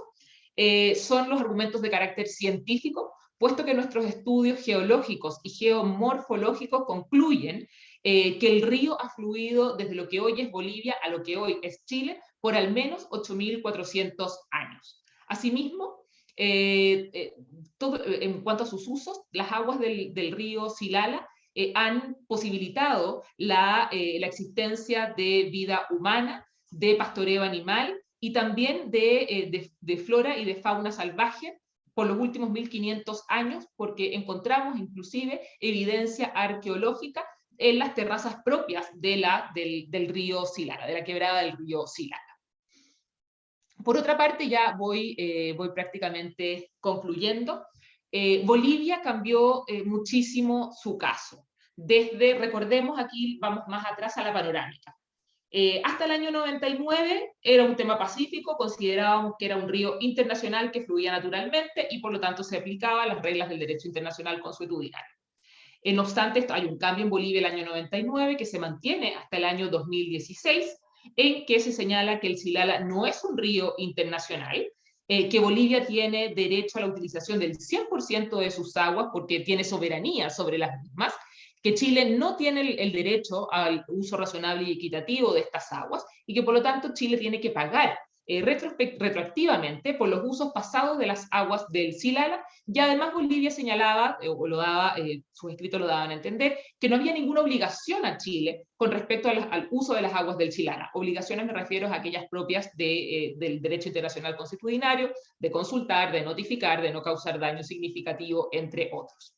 son los argumentos de carácter científico, puesto que nuestros estudios geológicos y geomorfológicos concluyen que el río ha fluido desde lo que hoy es Bolivia a lo que hoy es Chile por al menos 8.400 años. Asimismo, en cuanto a sus usos, las aguas del río Silala han posibilitado la existencia de vida humana, de pastoreo animal y también de flora y de fauna salvaje por los últimos 1500 años, porque encontramos inclusive evidencia arqueológica en las terrazas propias del río Silala, de la quebrada del río Silala. Por otra parte, ya voy prácticamente concluyendo. Bolivia cambió muchísimo su caso. Recordemos aquí, vamos más atrás a la panorámica. Hasta el año 99 era un tema pacífico, considerábamos que era un río internacional que fluía naturalmente y por lo tanto se aplicaban las reglas del derecho internacional consuetudinario. No obstante, hay un cambio en Bolivia el año 99 que se mantiene hasta el año 2016, en que se señala que el Silala no es un río internacional, que Bolivia tiene derecho a la utilización del 100% de sus aguas porque tiene soberanía sobre las mismas, que Chile no tiene el derecho al uso razonable y equitativo de estas aguas y que por lo tanto Chile tiene que pagar retroactivamente por los usos pasados de las aguas del Silala, y además Bolivia señalaba, sus escritos lo daban a entender, que no había ninguna obligación a Chile con respecto al uso de las aguas del Silala. Obligaciones me refiero a aquellas propias del derecho internacional consuetudinario, de consultar, de notificar, de no causar daño significativo, entre otros.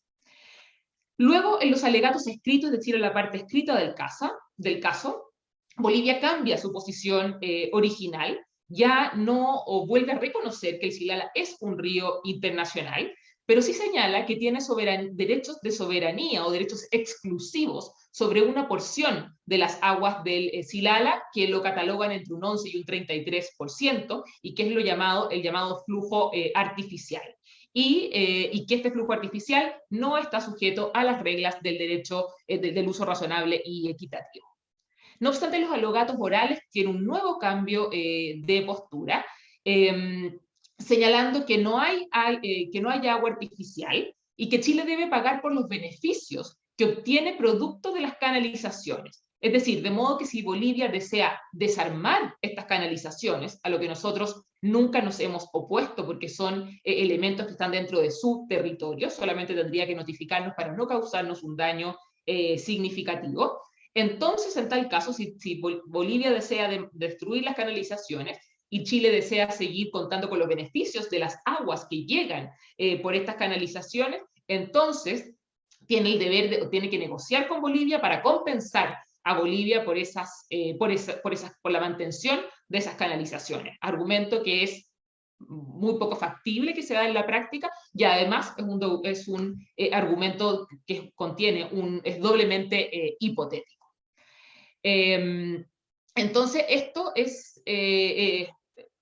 Luego, en los alegatos escritos, es decir, en la parte escrita del caso, Bolivia cambia su posición original, ya no vuelve a reconocer que el Silala es un río internacional, pero sí señala que tiene derechos de soberanía o derechos exclusivos sobre una porción de las aguas del Silala, que lo catalogan entre un 11 y un 33%, y que es el llamado flujo artificial. Y que este flujo artificial no está sujeto a las reglas del derecho del uso razonable y equitativo. No obstante, los alegatos orales tienen un nuevo cambio de postura, señalando que no hay agua artificial y que Chile debe pagar por los beneficios que obtiene producto de las canalizaciones. Es decir, de modo que si Bolivia desea desarmar estas canalizaciones, a lo que nosotros nunca nos hemos opuesto porque son elementos que están dentro de su territorio, solamente tendría que notificarnos para no causarnos un daño significativo. Entonces, en tal caso, si Bolivia desea destruir las canalizaciones y Chile desea seguir contando con los beneficios de las aguas que llegan por estas canalizaciones, entonces tiene el deber tiene que negociar con Bolivia para compensar a Bolivia por la mantención de esas canalizaciones. Argumento que es muy poco factible que se da en la práctica, y además es un argumento que es doblemente hipotético. Entonces,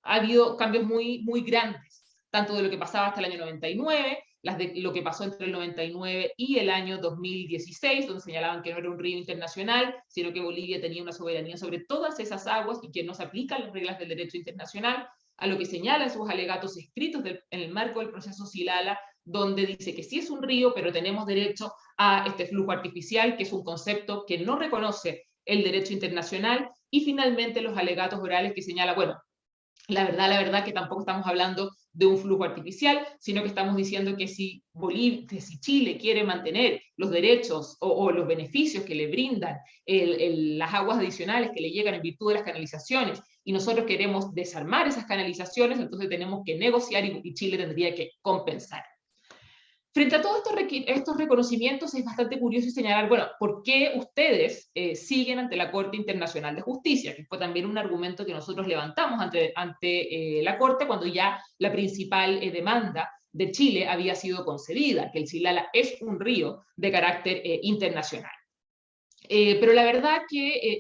ha habido cambios muy grandes, tanto de lo que pasaba hasta el año 99, de lo que pasó entre el 99 y el año 2016, donde señalaban que no era un río internacional, sino que Bolivia tenía una soberanía sobre todas esas aguas y que no se aplican las reglas del derecho internacional, a lo que señalan sus alegatos escritos en el marco del proceso Silala, donde dice que sí es un río, pero tenemos derecho a este flujo artificial, que es un concepto que no reconoce el derecho internacional, y finalmente los alegatos orales que señala, bueno, la verdad que tampoco estamos hablando de un flujo artificial, sino que estamos diciendo que si Chile quiere mantener los derechos o los beneficios que le brindan las aguas adicionales que le llegan en virtud de las canalizaciones, y nosotros queremos desarmar esas canalizaciones, entonces tenemos que negociar y Chile tendría que compensar. Frente a todos estos reconocimientos es bastante curioso señalar, bueno, ¿por qué ustedes siguen ante la Corte Internacional de Justicia? Que fue también un argumento que nosotros levantamos ante la Corte cuando ya la principal demanda de Chile había sido concedida, que el Silala es un río de carácter internacional. Pero la verdad que,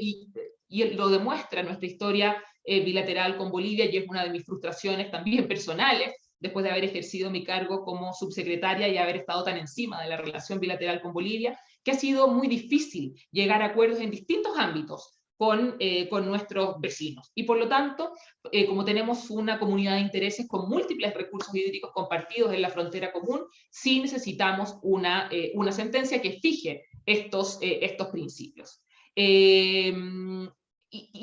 y lo demuestra nuestra historia bilateral con Bolivia, y es una de mis frustraciones también personales, después de haber ejercido mi cargo como subsecretaria y haber estado tan encima de la relación bilateral con Bolivia, que ha sido muy difícil llegar a acuerdos en distintos ámbitos con nuestros vecinos. Y por lo tanto, como tenemos una comunidad de intereses con múltiples recursos hídricos compartidos en la frontera común, sí necesitamos una sentencia que fije estos principios. Y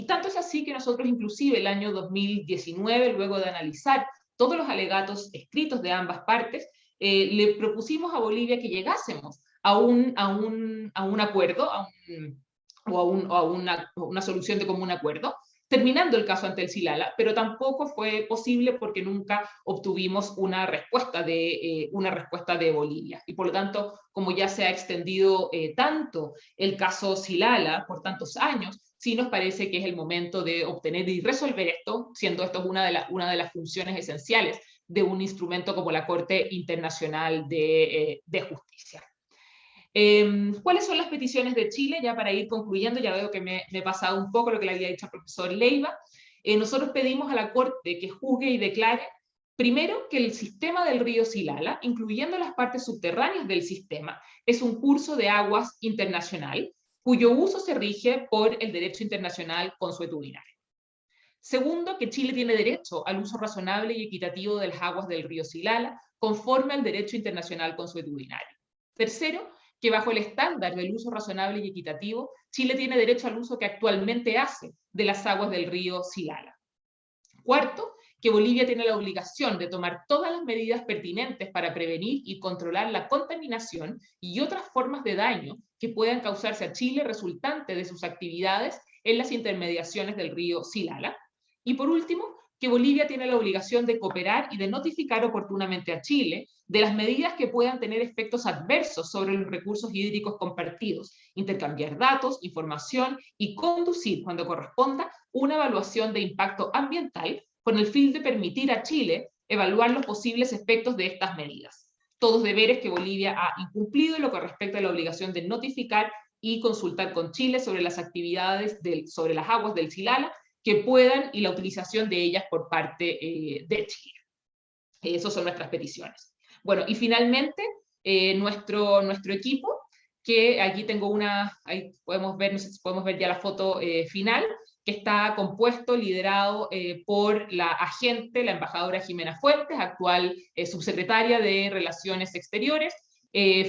tanto es así que nosotros inclusive el año 2019, luego de analizar todos los alegatos escritos de ambas partes, le propusimos a Bolivia que llegásemos a un acuerdo, o a una solución de común acuerdo, terminando el caso ante el Silala, pero tampoco fue posible porque nunca obtuvimos una respuesta de Bolivia. Y por lo tanto, como ya se ha extendido tanto el caso Silala por tantos años, sí nos parece que es el momento de obtener y resolver esto, siendo esto una de las funciones esenciales de un instrumento como la Corte Internacional de Justicia. ¿Cuáles son las peticiones de Chile? Ya para ir concluyendo, ya veo que me he pasado un poco lo que le había dicho al profesor Leiva. Nosotros pedimos a la Corte que juzgue y declare, primero, que el sistema del río Silala, incluyendo las partes subterráneas del sistema, es un curso de aguas internacional, cuyo uso se rige por el derecho internacional consuetudinario. Segundo, que Chile tiene derecho al uso razonable y equitativo de las aguas del río Silala, conforme al derecho internacional consuetudinario. Tercero, que bajo el estándar del uso razonable y equitativo, Chile tiene derecho al uso que actualmente hace de las aguas del río Silala. Cuarto, que Bolivia tiene la obligación de tomar todas las medidas pertinentes para prevenir y controlar la contaminación y otras formas de daño que puedan causarse a Chile resultante de sus actividades en las intermediaciones del río Silala. Y por último, que Bolivia tiene la obligación de cooperar y de notificar oportunamente a Chile de las medidas que puedan tener efectos adversos sobre los recursos hídricos compartidos, intercambiar datos, información y conducir, cuando corresponda, una evaluación de impacto ambiental con el fin de permitir a Chile evaluar los posibles efectos de estas medidas. Todos deberes que Bolivia ha incumplido en lo que respecta a la obligación de notificar y consultar con Chile sobre las actividades sobre las aguas del Silala que puedan, y la utilización de ellas por parte de Chile. Esas son nuestras peticiones. Bueno, y finalmente, nuestro equipo, que aquí tengo ahí podemos ver, no sé si podemos ver ya la foto final, que está compuesto, liderado por la agente, la embajadora Jimena Fuentes, actual subsecretaria de Relaciones Exteriores,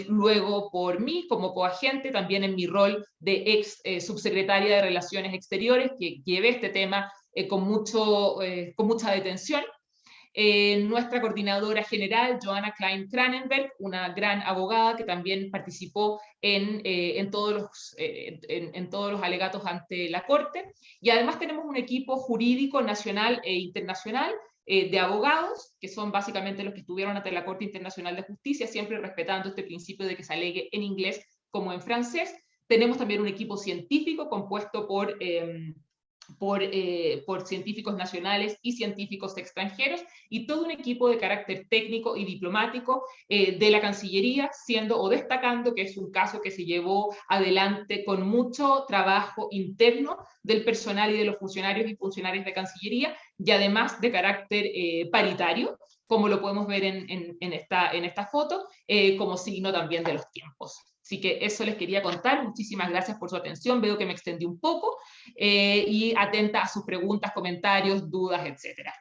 luego por mí como coagente, también en mi rol de ex subsecretaria de Relaciones Exteriores, que llevé este tema con mucha detención, nuestra coordinadora general, Joanna Klein-Kranenberg, una gran abogada que también participó en todos los alegatos ante la Corte. Y además tenemos un equipo jurídico nacional e internacional de abogados, que son básicamente los que estuvieron ante la Corte Internacional de Justicia, siempre respetando este principio de que se alegue en inglés como en francés. Tenemos también un equipo científico compuesto por científicos nacionales y científicos extranjeros, y todo un equipo de carácter técnico y diplomático de la Cancillería, siendo o destacando que es un caso que se llevó adelante con mucho trabajo interno del personal y de los funcionarios y funcionarias de Cancillería, y además de carácter paritario, como lo podemos ver en esta foto, como signo también de los tiempos. Así que eso les quería contar. Muchísimas gracias por su atención. Veo que me extendí un poco y atenta a sus preguntas, comentarios, dudas, etcétera.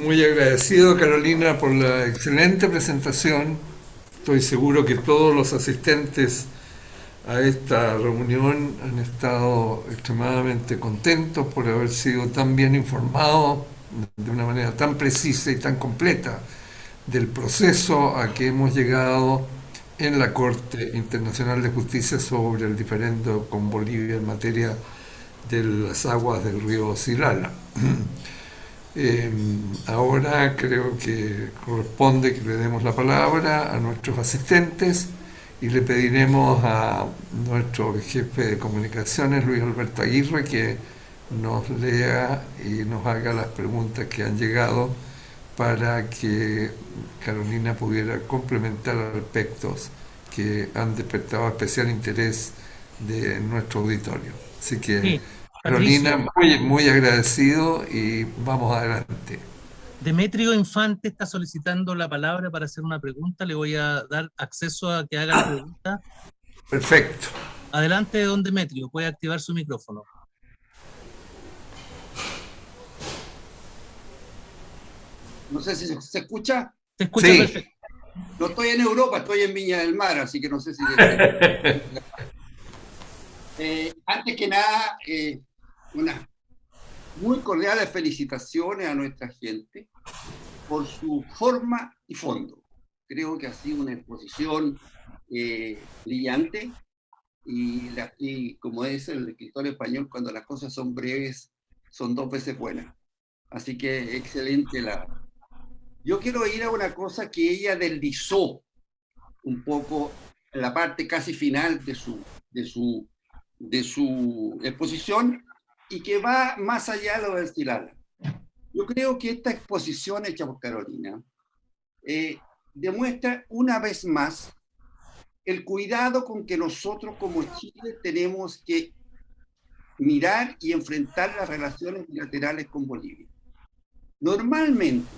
Muy agradecido, Carolina, por la excelente presentación. Estoy seguro que todos los asistentes a esta reunión han estado extremadamente contentos por haber sido tan bien informados de una manera tan precisa y tan completa del proceso a que hemos llegado en la Corte Internacional de Justicia sobre el diferendo con Bolivia en materia de las aguas del río Silala. Ahora creo que corresponde que le demos la palabra a nuestros asistentes y le pediremos a nuestro jefe de comunicaciones, Luis Alberto Aguirre, que nos lea y nos haga las preguntas que han llegado para que Carolina pudiera complementar aspectos que han despertado especial interés de nuestro auditorio. Así que, sí, Carolina, muy agradecido y vamos adelante. Demetrio Infante está solicitando la palabra para hacer una pregunta. Le voy a dar acceso a que haga la pregunta. Perfecto. Adelante, don Demetrio, puede activar su micrófono. No sé si se escucha. Se escucha, sí. Perfecto. No estoy en Europa, estoy en Viña del Mar, así que no sé si... antes que nada, unas muy cordiales felicitaciones a nuestra gente por su forma y fondo. Creo que ha sido una exposición brillante y como dice el escritor español, cuando las cosas son breves, son dos veces buenas. Así que excelente Yo quiero ir a una cosa que ella deslizó un poco en la parte casi final de su exposición y que va más allá de lo del Silala. Yo creo que esta exposición hecha por Carolina demuestra una vez más el cuidado con que nosotros como Chile tenemos que mirar y enfrentar las relaciones bilaterales con Bolivia. Normalmente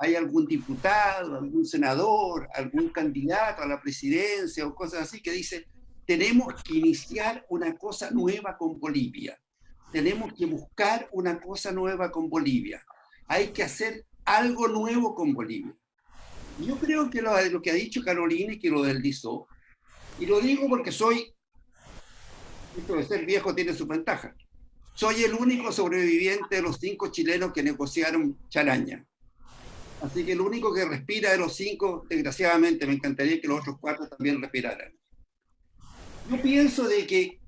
hay algún diputado, algún senador, algún candidato a la presidencia o cosas así que dice, tenemos que iniciar una cosa nueva con Bolivia, tenemos que buscar una cosa nueva con Bolivia, hay que hacer algo nuevo con Bolivia. Yo creo que lo que ha dicho Carolina y que lo deslizó, y lo digo porque esto de ser viejo tiene su ventaja, soy el único sobreviviente de los 5 chilenos que negociaron Charaña. Así que el único que respira de los 5, desgraciadamente, me encantaría que los otros 4 también respiraran. Yo pienso de que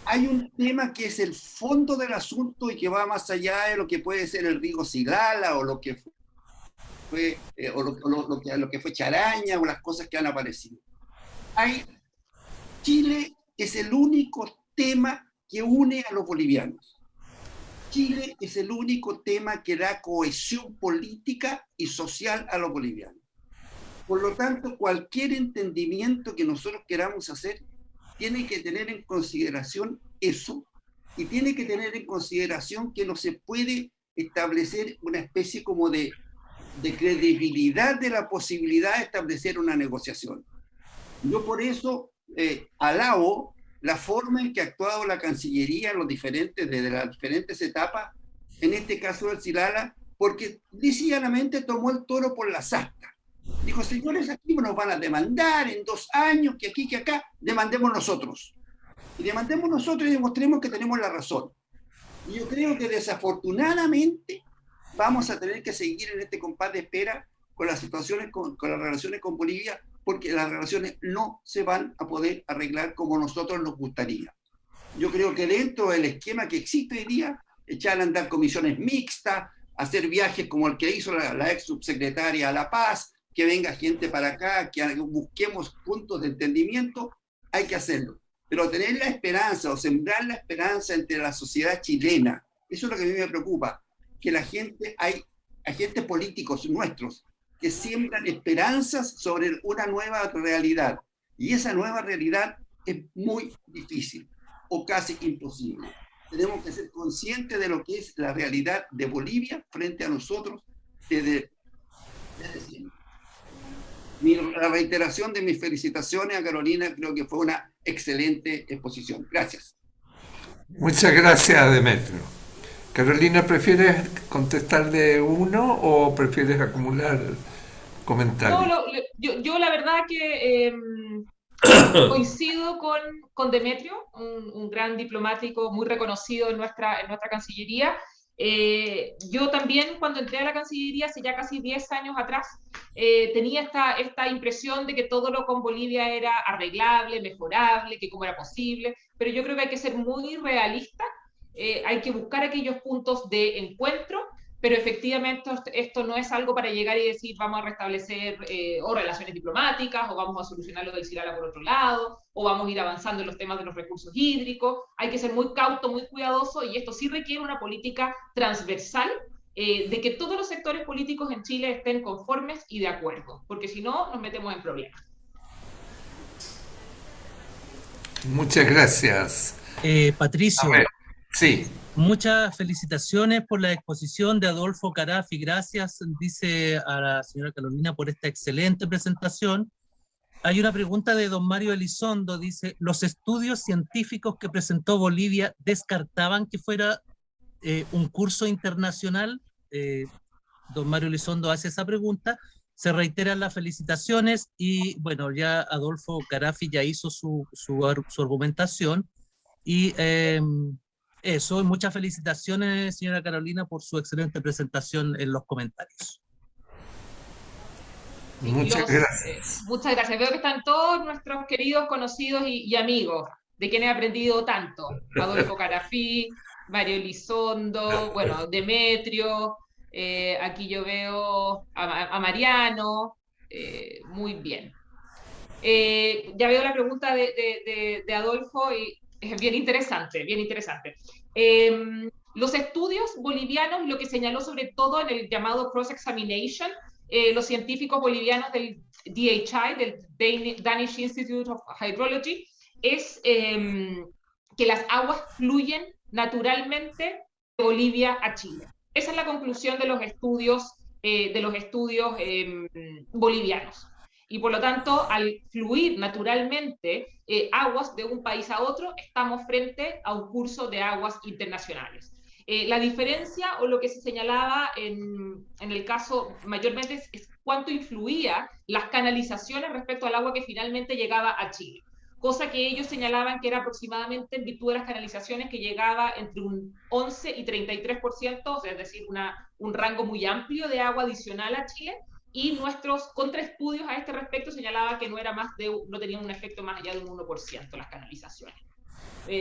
hay un tema que es el fondo del asunto y que va más allá de lo que puede ser el río Silala o lo que fue, lo que fue Charaña o las cosas que han aparecido. Chile es el único tema que une a los bolivianos. Chile es el único tema que da cohesión política y social a los bolivianos. Por lo tanto, cualquier entendimiento que nosotros queramos hacer tiene que tener en consideración eso y tiene que tener en consideración que no se puede establecer una especie como de credibilidad de la posibilidad de establecer una negociación. Yo por eso alabo la forma en que ha actuado la Cancillería desde las diferentes etapas, en este caso del Silala, porque llanamente tomó el toro por las astas. Dijo, señores, aquí nos van a demandar en 2 años, que aquí, que acá, demandemos nosotros. Y demandemos nosotros y demostremos que tenemos la razón. Y yo creo que desafortunadamente vamos a tener que seguir en este compás de espera con las situaciones, con las relaciones con Bolivia, porque las relaciones no se van a poder arreglar como nosotros nos gustaría. Yo creo que dentro del esquema que existe hoy día, echar a andar comisiones mixtas, hacer viajes como el que hizo la ex subsecretaria a La Paz, que venga gente para acá, que busquemos puntos de entendimiento, hay que hacerlo. Pero tener la esperanza o sembrar la esperanza entre la sociedad chilena, eso es lo que a mí me preocupa, que la gente, hay agentes políticos nuestros que siembran esperanzas sobre una nueva realidad. Y esa nueva realidad es muy difícil o casi imposible. Tenemos que ser conscientes de lo que es la realidad de Bolivia frente a nosotros desde siempre. La reiteración de mis felicitaciones a Carolina, creo que fue una excelente exposición. Gracias. Muchas gracias, Demetrio. Carolina, ¿prefieres contestar de uno o prefieres acumular comentarios? No, yo la verdad que coincido con Demetrio, un gran diplomático muy reconocido en nuestra Cancillería. Yo también, cuando entré a la Cancillería hace ya casi 10 años atrás, tenía esta impresión de que todo lo con Bolivia era arreglable, mejorable, que cómo era posible, pero yo creo que hay que ser muy realista, hay que buscar aquellos puntos de encuentro, pero efectivamente esto no es algo para llegar y decir vamos a restablecer o relaciones diplomáticas, o vamos a solucionar lo del Cirala por otro lado, o vamos a ir avanzando en los temas de los recursos hídricos. Hay que ser muy cauto, muy cuidadoso, y esto sí requiere una política transversal, de que todos los sectores políticos en Chile estén conformes y de acuerdo, porque si no nos metemos en problemas. Muchas gracias. Patricio, A ver, sí. muchas felicitaciones por la exposición de Adolfo Carafi. Gracias, dice a la señora Carolina, por esta excelente presentación. Hay una pregunta de don Mario Elizondo, dice, ¿los estudios científicos que presentó Bolivia descartaban que fuera un curso internacional? Don Mario Elizondo hace esa pregunta. Se reiteran las felicitaciones y, bueno, ya Adolfo Carafi ya hizo su argumentación. Y eso, muchas felicitaciones, señora Carolina, por su excelente presentación en los comentarios. Muchas gracias. Muchas gracias. Veo que están todos nuestros queridos conocidos y amigos, de quienes he aprendido tanto. Adolfo Carafi, Mario Elizondo, bueno, Demetrio, aquí yo veo a Mariano, muy bien. Ya veo la pregunta de Adolfo y es bien interesante, bien interesante. Los estudios bolivianos, lo que señaló sobre todo en el llamado cross-examination, los científicos bolivianos del DHI, del Danish Institute of Hydrology, es que las aguas fluyen naturalmente de Bolivia a Chile. Esa es la conclusión de los estudios bolivianos. Y por lo tanto, al fluir naturalmente aguas de un país a otro, estamos frente a un curso de aguas internacionales. La diferencia, o lo que se señalaba en el caso mayormente, es cuánto influía las canalizaciones respecto al agua que finalmente llegaba a Chile. Cosa que ellos señalaban que era aproximadamente, en virtud de las canalizaciones, que llegaba entre un 11 y 33%, o sea, es decir, un rango muy amplio de agua adicional a Chile. Y nuestros contraestudios a este respecto señalaban que no tenían un efecto más allá de un 1% las canalizaciones,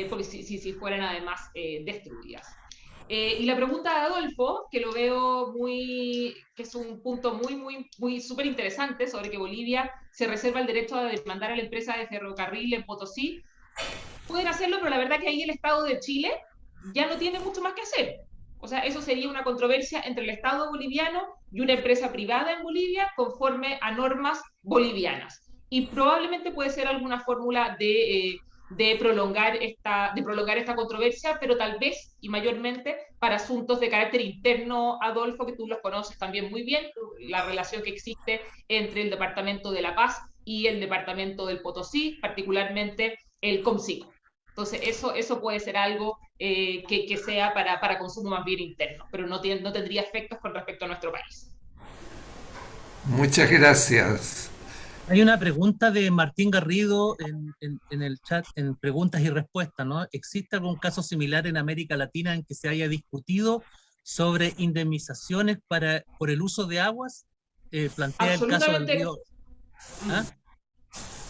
porque si fueran además destruidas. Y la pregunta de Adolfo, que lo veo que es un punto muy súper interesante, sobre que Bolivia se reserva el derecho a demandar a la empresa de ferrocarril en Potosí. Pueden hacerlo, pero la verdad que ahí el Estado de Chile ya no tiene mucho más que hacer. O sea, eso sería una controversia entre el Estado boliviano y una empresa privada en Bolivia conforme a normas bolivianas. Y probablemente puede ser alguna fórmula de prolongar esta controversia, pero tal vez y mayormente para asuntos de carácter interno, Adolfo, que tú los conoces también muy bien, la relación que existe entre el Departamento de La Paz y el Departamento del Potosí, particularmente el COMSICO. Entonces, eso puede ser algo que sea para consumo más bien interno, pero no tendría efectos con respecto a nuestro país. Muchas gracias. Hay una pregunta de Martín Garrido en el chat, en preguntas y respuestas, ¿no? ¿Existe algún caso similar en América Latina en que se haya discutido sobre indemnizaciones por el uso de aguas? Plantea el caso del Absolutamente. río. ¿Ah?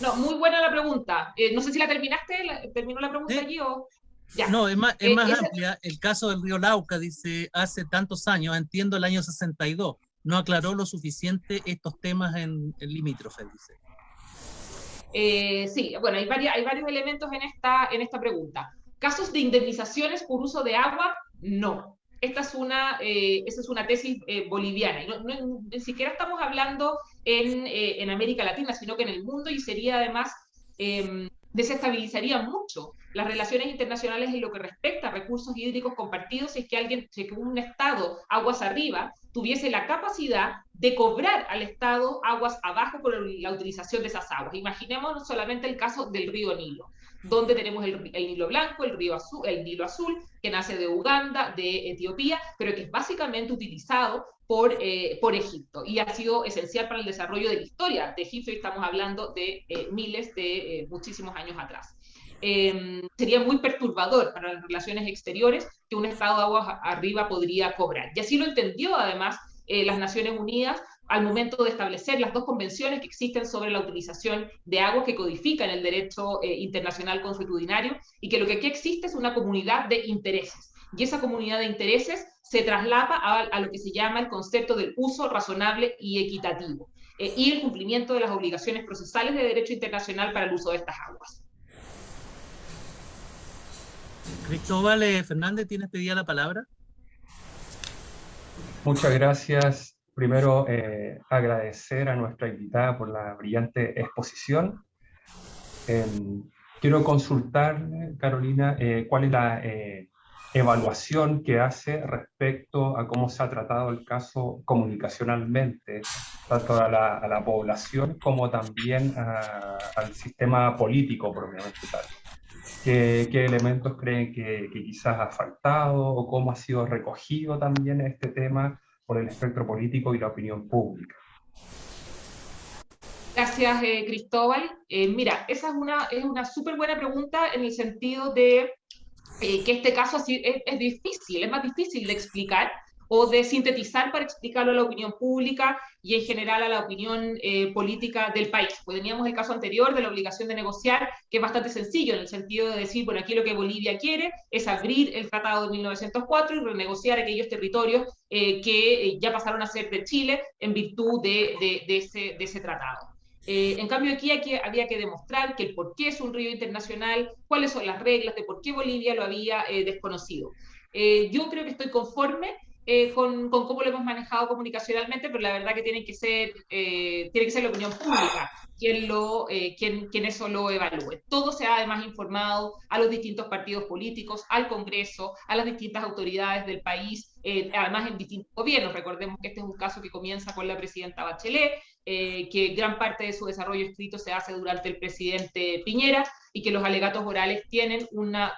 No, muy buena la pregunta. No sé si la terminaste, ¿terminó la pregunta ¿Sí? allí o...? Ya. No, es más Esa, amplia. El caso del río Lauca, dice, hace tantos años, entiendo el año 62, no aclaró lo suficiente estos temas en limítrofes, dice. sí, bueno, hay varios elementos en esta pregunta. ¿Casos de indemnizaciones por uso de agua? No. Esa es una tesis boliviana. Y ni siquiera estamos hablando en América Latina, sino que en el mundo, y sería además, desestabilizaría mucho las relaciones internacionales en lo que respecta a recursos hídricos compartidos si es que un Estado, aguas arriba, tuviese la capacidad de cobrar al Estado aguas abajo por la utilización de esas aguas. Imaginemos solamente el caso del río Nilo, donde tenemos el Nilo Blanco, el Nilo Azul, que nace de Uganda, de Etiopía, pero que es básicamente utilizado por Egipto y ha sido esencial para el desarrollo de la historia de Egipto, y estamos hablando de miles de muchísimos años atrás. Sería muy perturbador para las relaciones exteriores que un Estado de aguas arriba podría cobrar. Y así lo entendió además las Naciones Unidas al momento de establecer las dos convenciones que existen sobre la utilización de aguas que codifican el derecho internacional consuetudinario, y que lo que aquí existe es una comunidad de intereses. Y esa comunidad de intereses se traslapa a lo que se llama el concepto del uso razonable y equitativo, y el cumplimiento de las obligaciones procesales de derecho internacional para el uso de estas aguas. Cristóbal Fernández, ¿tienes pedida la palabra? Muchas gracias. Primero, agradecer a nuestra invitada por la brillante exposición. Quiero consultar, Carolina, cuál es la evaluación que hace respecto a cómo se ha tratado el caso comunicacionalmente, tanto a la población como también al sistema político propiamente tal. ¿Qué elementos creen que quizás ha faltado o cómo ha sido recogido también este tema por el espectro político y la opinión pública? Gracias, Cristóbal. Mira, esa es una súper buena pregunta en el sentido de que este caso es difícil, es más difícil de explicar o de sintetizar para explicarlo a la opinión pública y en general a la opinión política del país. Pues teníamos el caso anterior de la obligación de negociar, que es bastante sencillo en el sentido de decir, bueno, aquí lo que Bolivia quiere es abrir el Tratado de 1904 y renegociar aquellos territorios que ya pasaron a ser de Chile en virtud de ese tratado. En cambio aquí había que demostrar que el por qué es un río internacional, cuáles son las reglas de por qué Bolivia lo había desconocido. Yo creo que estoy conforme con cómo lo hemos manejado comunicacionalmente, pero la verdad que tiene que ser la opinión pública quien eso lo evalúe. Todo se ha además informado a los distintos partidos políticos, al Congreso, a las distintas autoridades del país, además en distintos gobiernos. Recordemos que este es un caso que comienza con la presidenta Bachelet, que gran parte de su desarrollo escrito se hace durante el presidente Piñera, y que los alegatos orales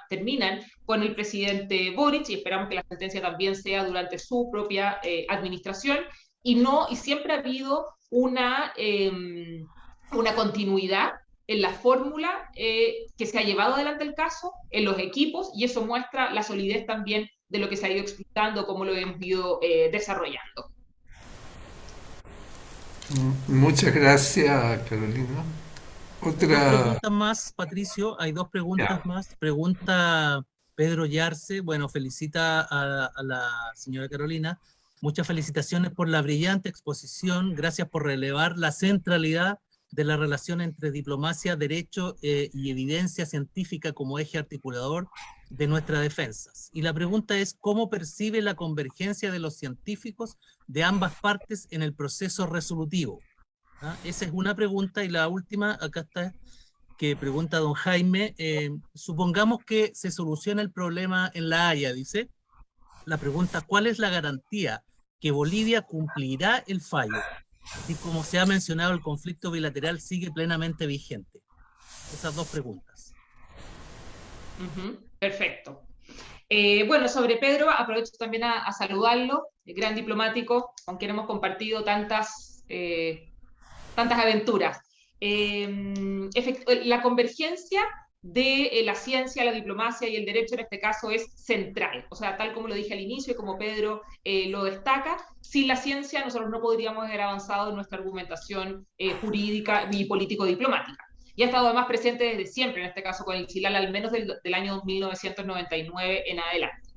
terminan con el presidente Boric, y esperamos que la sentencia también sea durante su propia administración, y siempre ha habido una continuidad en la fórmula que se ha llevado adelante el caso, en los equipos, y eso muestra la solidez también de lo que se ha ido explicando, cómo lo hemos ido desarrollando. Muchas gracias, Carolina. Dos preguntas más, Patricio, hay dos preguntas más. Pregunta Pedro Yarce, bueno, felicita a la señora Carolina. Muchas felicitaciones por la brillante exposición, gracias por relevar la centralidad de la relación entre diplomacia, derecho y evidencia científica como eje articulador de nuestras defensas. Y la pregunta es, ¿cómo percibe la convergencia de los científicos de ambas partes en el proceso resolutivo? ¿Ah? Esa es una pregunta, y la última, acá está, que pregunta don Jaime, supongamos que se soluciona el problema en La Haya, dice, la pregunta, ¿cuál es la garantía que Bolivia cumplirá el fallo? Así como se ha mencionado, el conflicto bilateral sigue plenamente vigente. Esas dos preguntas. Perfecto. Bueno, sobre Pedro, aprovecho también a saludarlo, el gran diplomático, con quien hemos compartido tantas aventuras. La convergencia de la ciencia, la diplomacia y el derecho en este caso es central. O sea, tal como lo dije al inicio y como Pedro lo destaca, sin la ciencia nosotros no podríamos haber avanzado en nuestra argumentación jurídica y político-diplomática. Y ha estado además presente desde siempre, en este caso con el Chilal, al menos del año 1999 en adelante.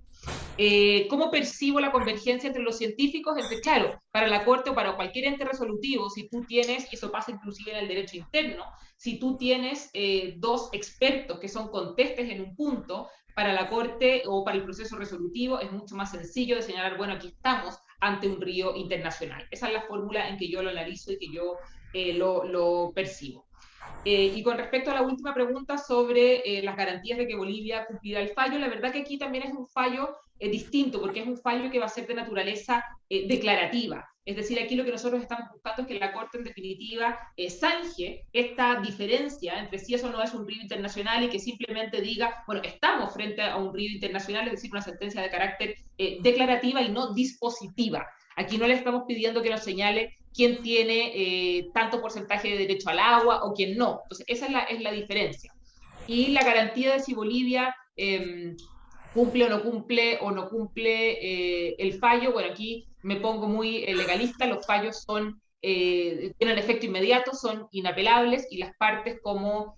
¿Cómo percibo la convergencia entre los científicos? Claro, para la Corte o para cualquier ente resolutivo, si tú tienes, y eso pasa inclusive en el derecho interno, si tú tienes dos expertos que son contestes en un punto, para la Corte o para el proceso resolutivo es mucho más sencillo de señalar, bueno, aquí estamos ante un río internacional. Esa es la fórmula en que yo lo analizo y que yo lo percibo. Y con respecto a la última pregunta sobre las garantías de que Bolivia cumplirá el fallo, la verdad que aquí también es un fallo distinto, porque es un fallo que va a ser de naturaleza declarativa. Es decir, aquí lo que nosotros estamos buscando es que la Corte en definitiva zanje esta diferencia entre si eso no es un río internacional y que simplemente diga, bueno, estamos frente a un río internacional, es decir, una sentencia de carácter declarativa y no dispositiva. Aquí no le estamos pidiendo que nos señale quién tiene tanto porcentaje de derecho al agua o quién no. Entonces, esa es la diferencia. Y la garantía de si Bolivia cumple o no cumple el fallo, bueno, aquí me pongo muy legalista, los fallos tienen efecto inmediato, son inapelables y las partes como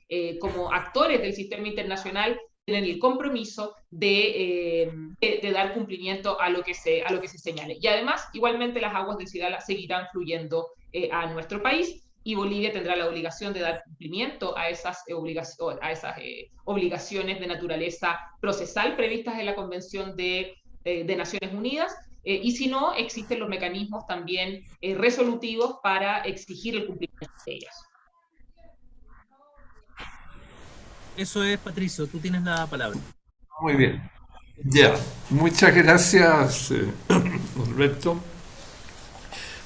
actores del sistema internacional tienen el compromiso de dar cumplimiento a lo que se señale. Y además, igualmente las aguas del Sidala seguirán fluyendo a nuestro país y Bolivia tendrá la obligación de dar cumplimiento a esas obligaciones de naturaleza procesal previstas en la Convención de Naciones Unidas, y si no, existen los mecanismos también resolutivos para exigir el cumplimiento de ellas. Eso es, Patricio, tú tienes la palabra. Muy bien. Ya, muchas gracias, Alberto.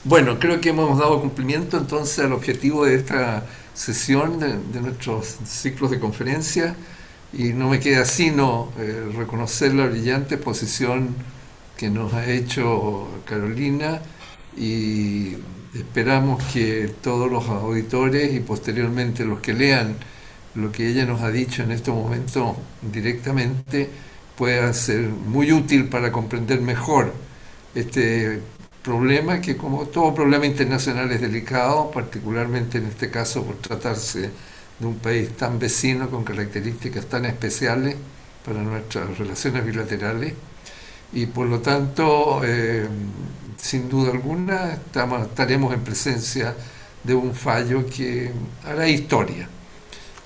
Bueno, creo que hemos dado cumplimiento entonces al objetivo de esta sesión de nuestros ciclos de conferencia y no me queda sino reconocer la brillante exposición que nos ha hecho Carolina y esperamos que todos los auditores y posteriormente los que lean lo que ella nos ha dicho en este momento directamente pueda ser muy útil para comprender mejor este problema que, como todo problema internacional, es delicado, particularmente en este caso por tratarse de un país tan vecino con características tan especiales para nuestras relaciones bilaterales y por lo tanto sin duda alguna estaremos en presencia de un fallo que hará historia.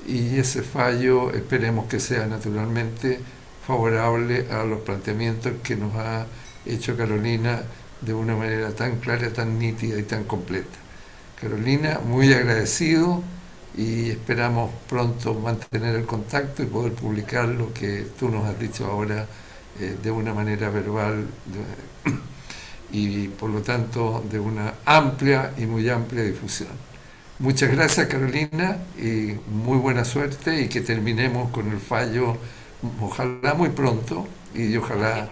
Y ese fallo esperemos que sea naturalmente favorable a los planteamientos que nos ha hecho Carolina de una manera tan clara, tan nítida y tan completa. Carolina, muy agradecido y esperamos pronto mantener el contacto y poder publicar lo que tú nos has dicho ahora de una manera verbal y por lo tanto de una amplia y muy amplia difusión. Muchas gracias, Carolina, y muy buena suerte y que terminemos con el fallo, ojalá muy pronto y ojalá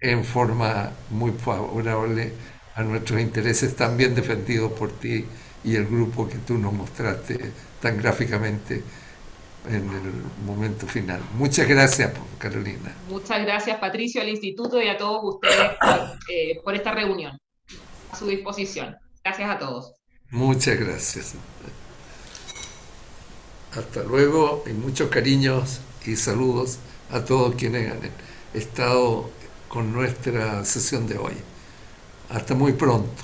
en forma muy favorable a nuestros intereses tan bien defendidos por ti y el grupo que tú nos mostraste tan gráficamente en el momento final. Muchas gracias, Carolina. Muchas gracias, Patricio, al Instituto y a todos ustedes por esta reunión. A su disposición. Gracias a todos. Muchas gracias. Hasta luego y muchos cariños y saludos a todos quienes han estado con nuestra sesión de hoy. Hasta muy pronto.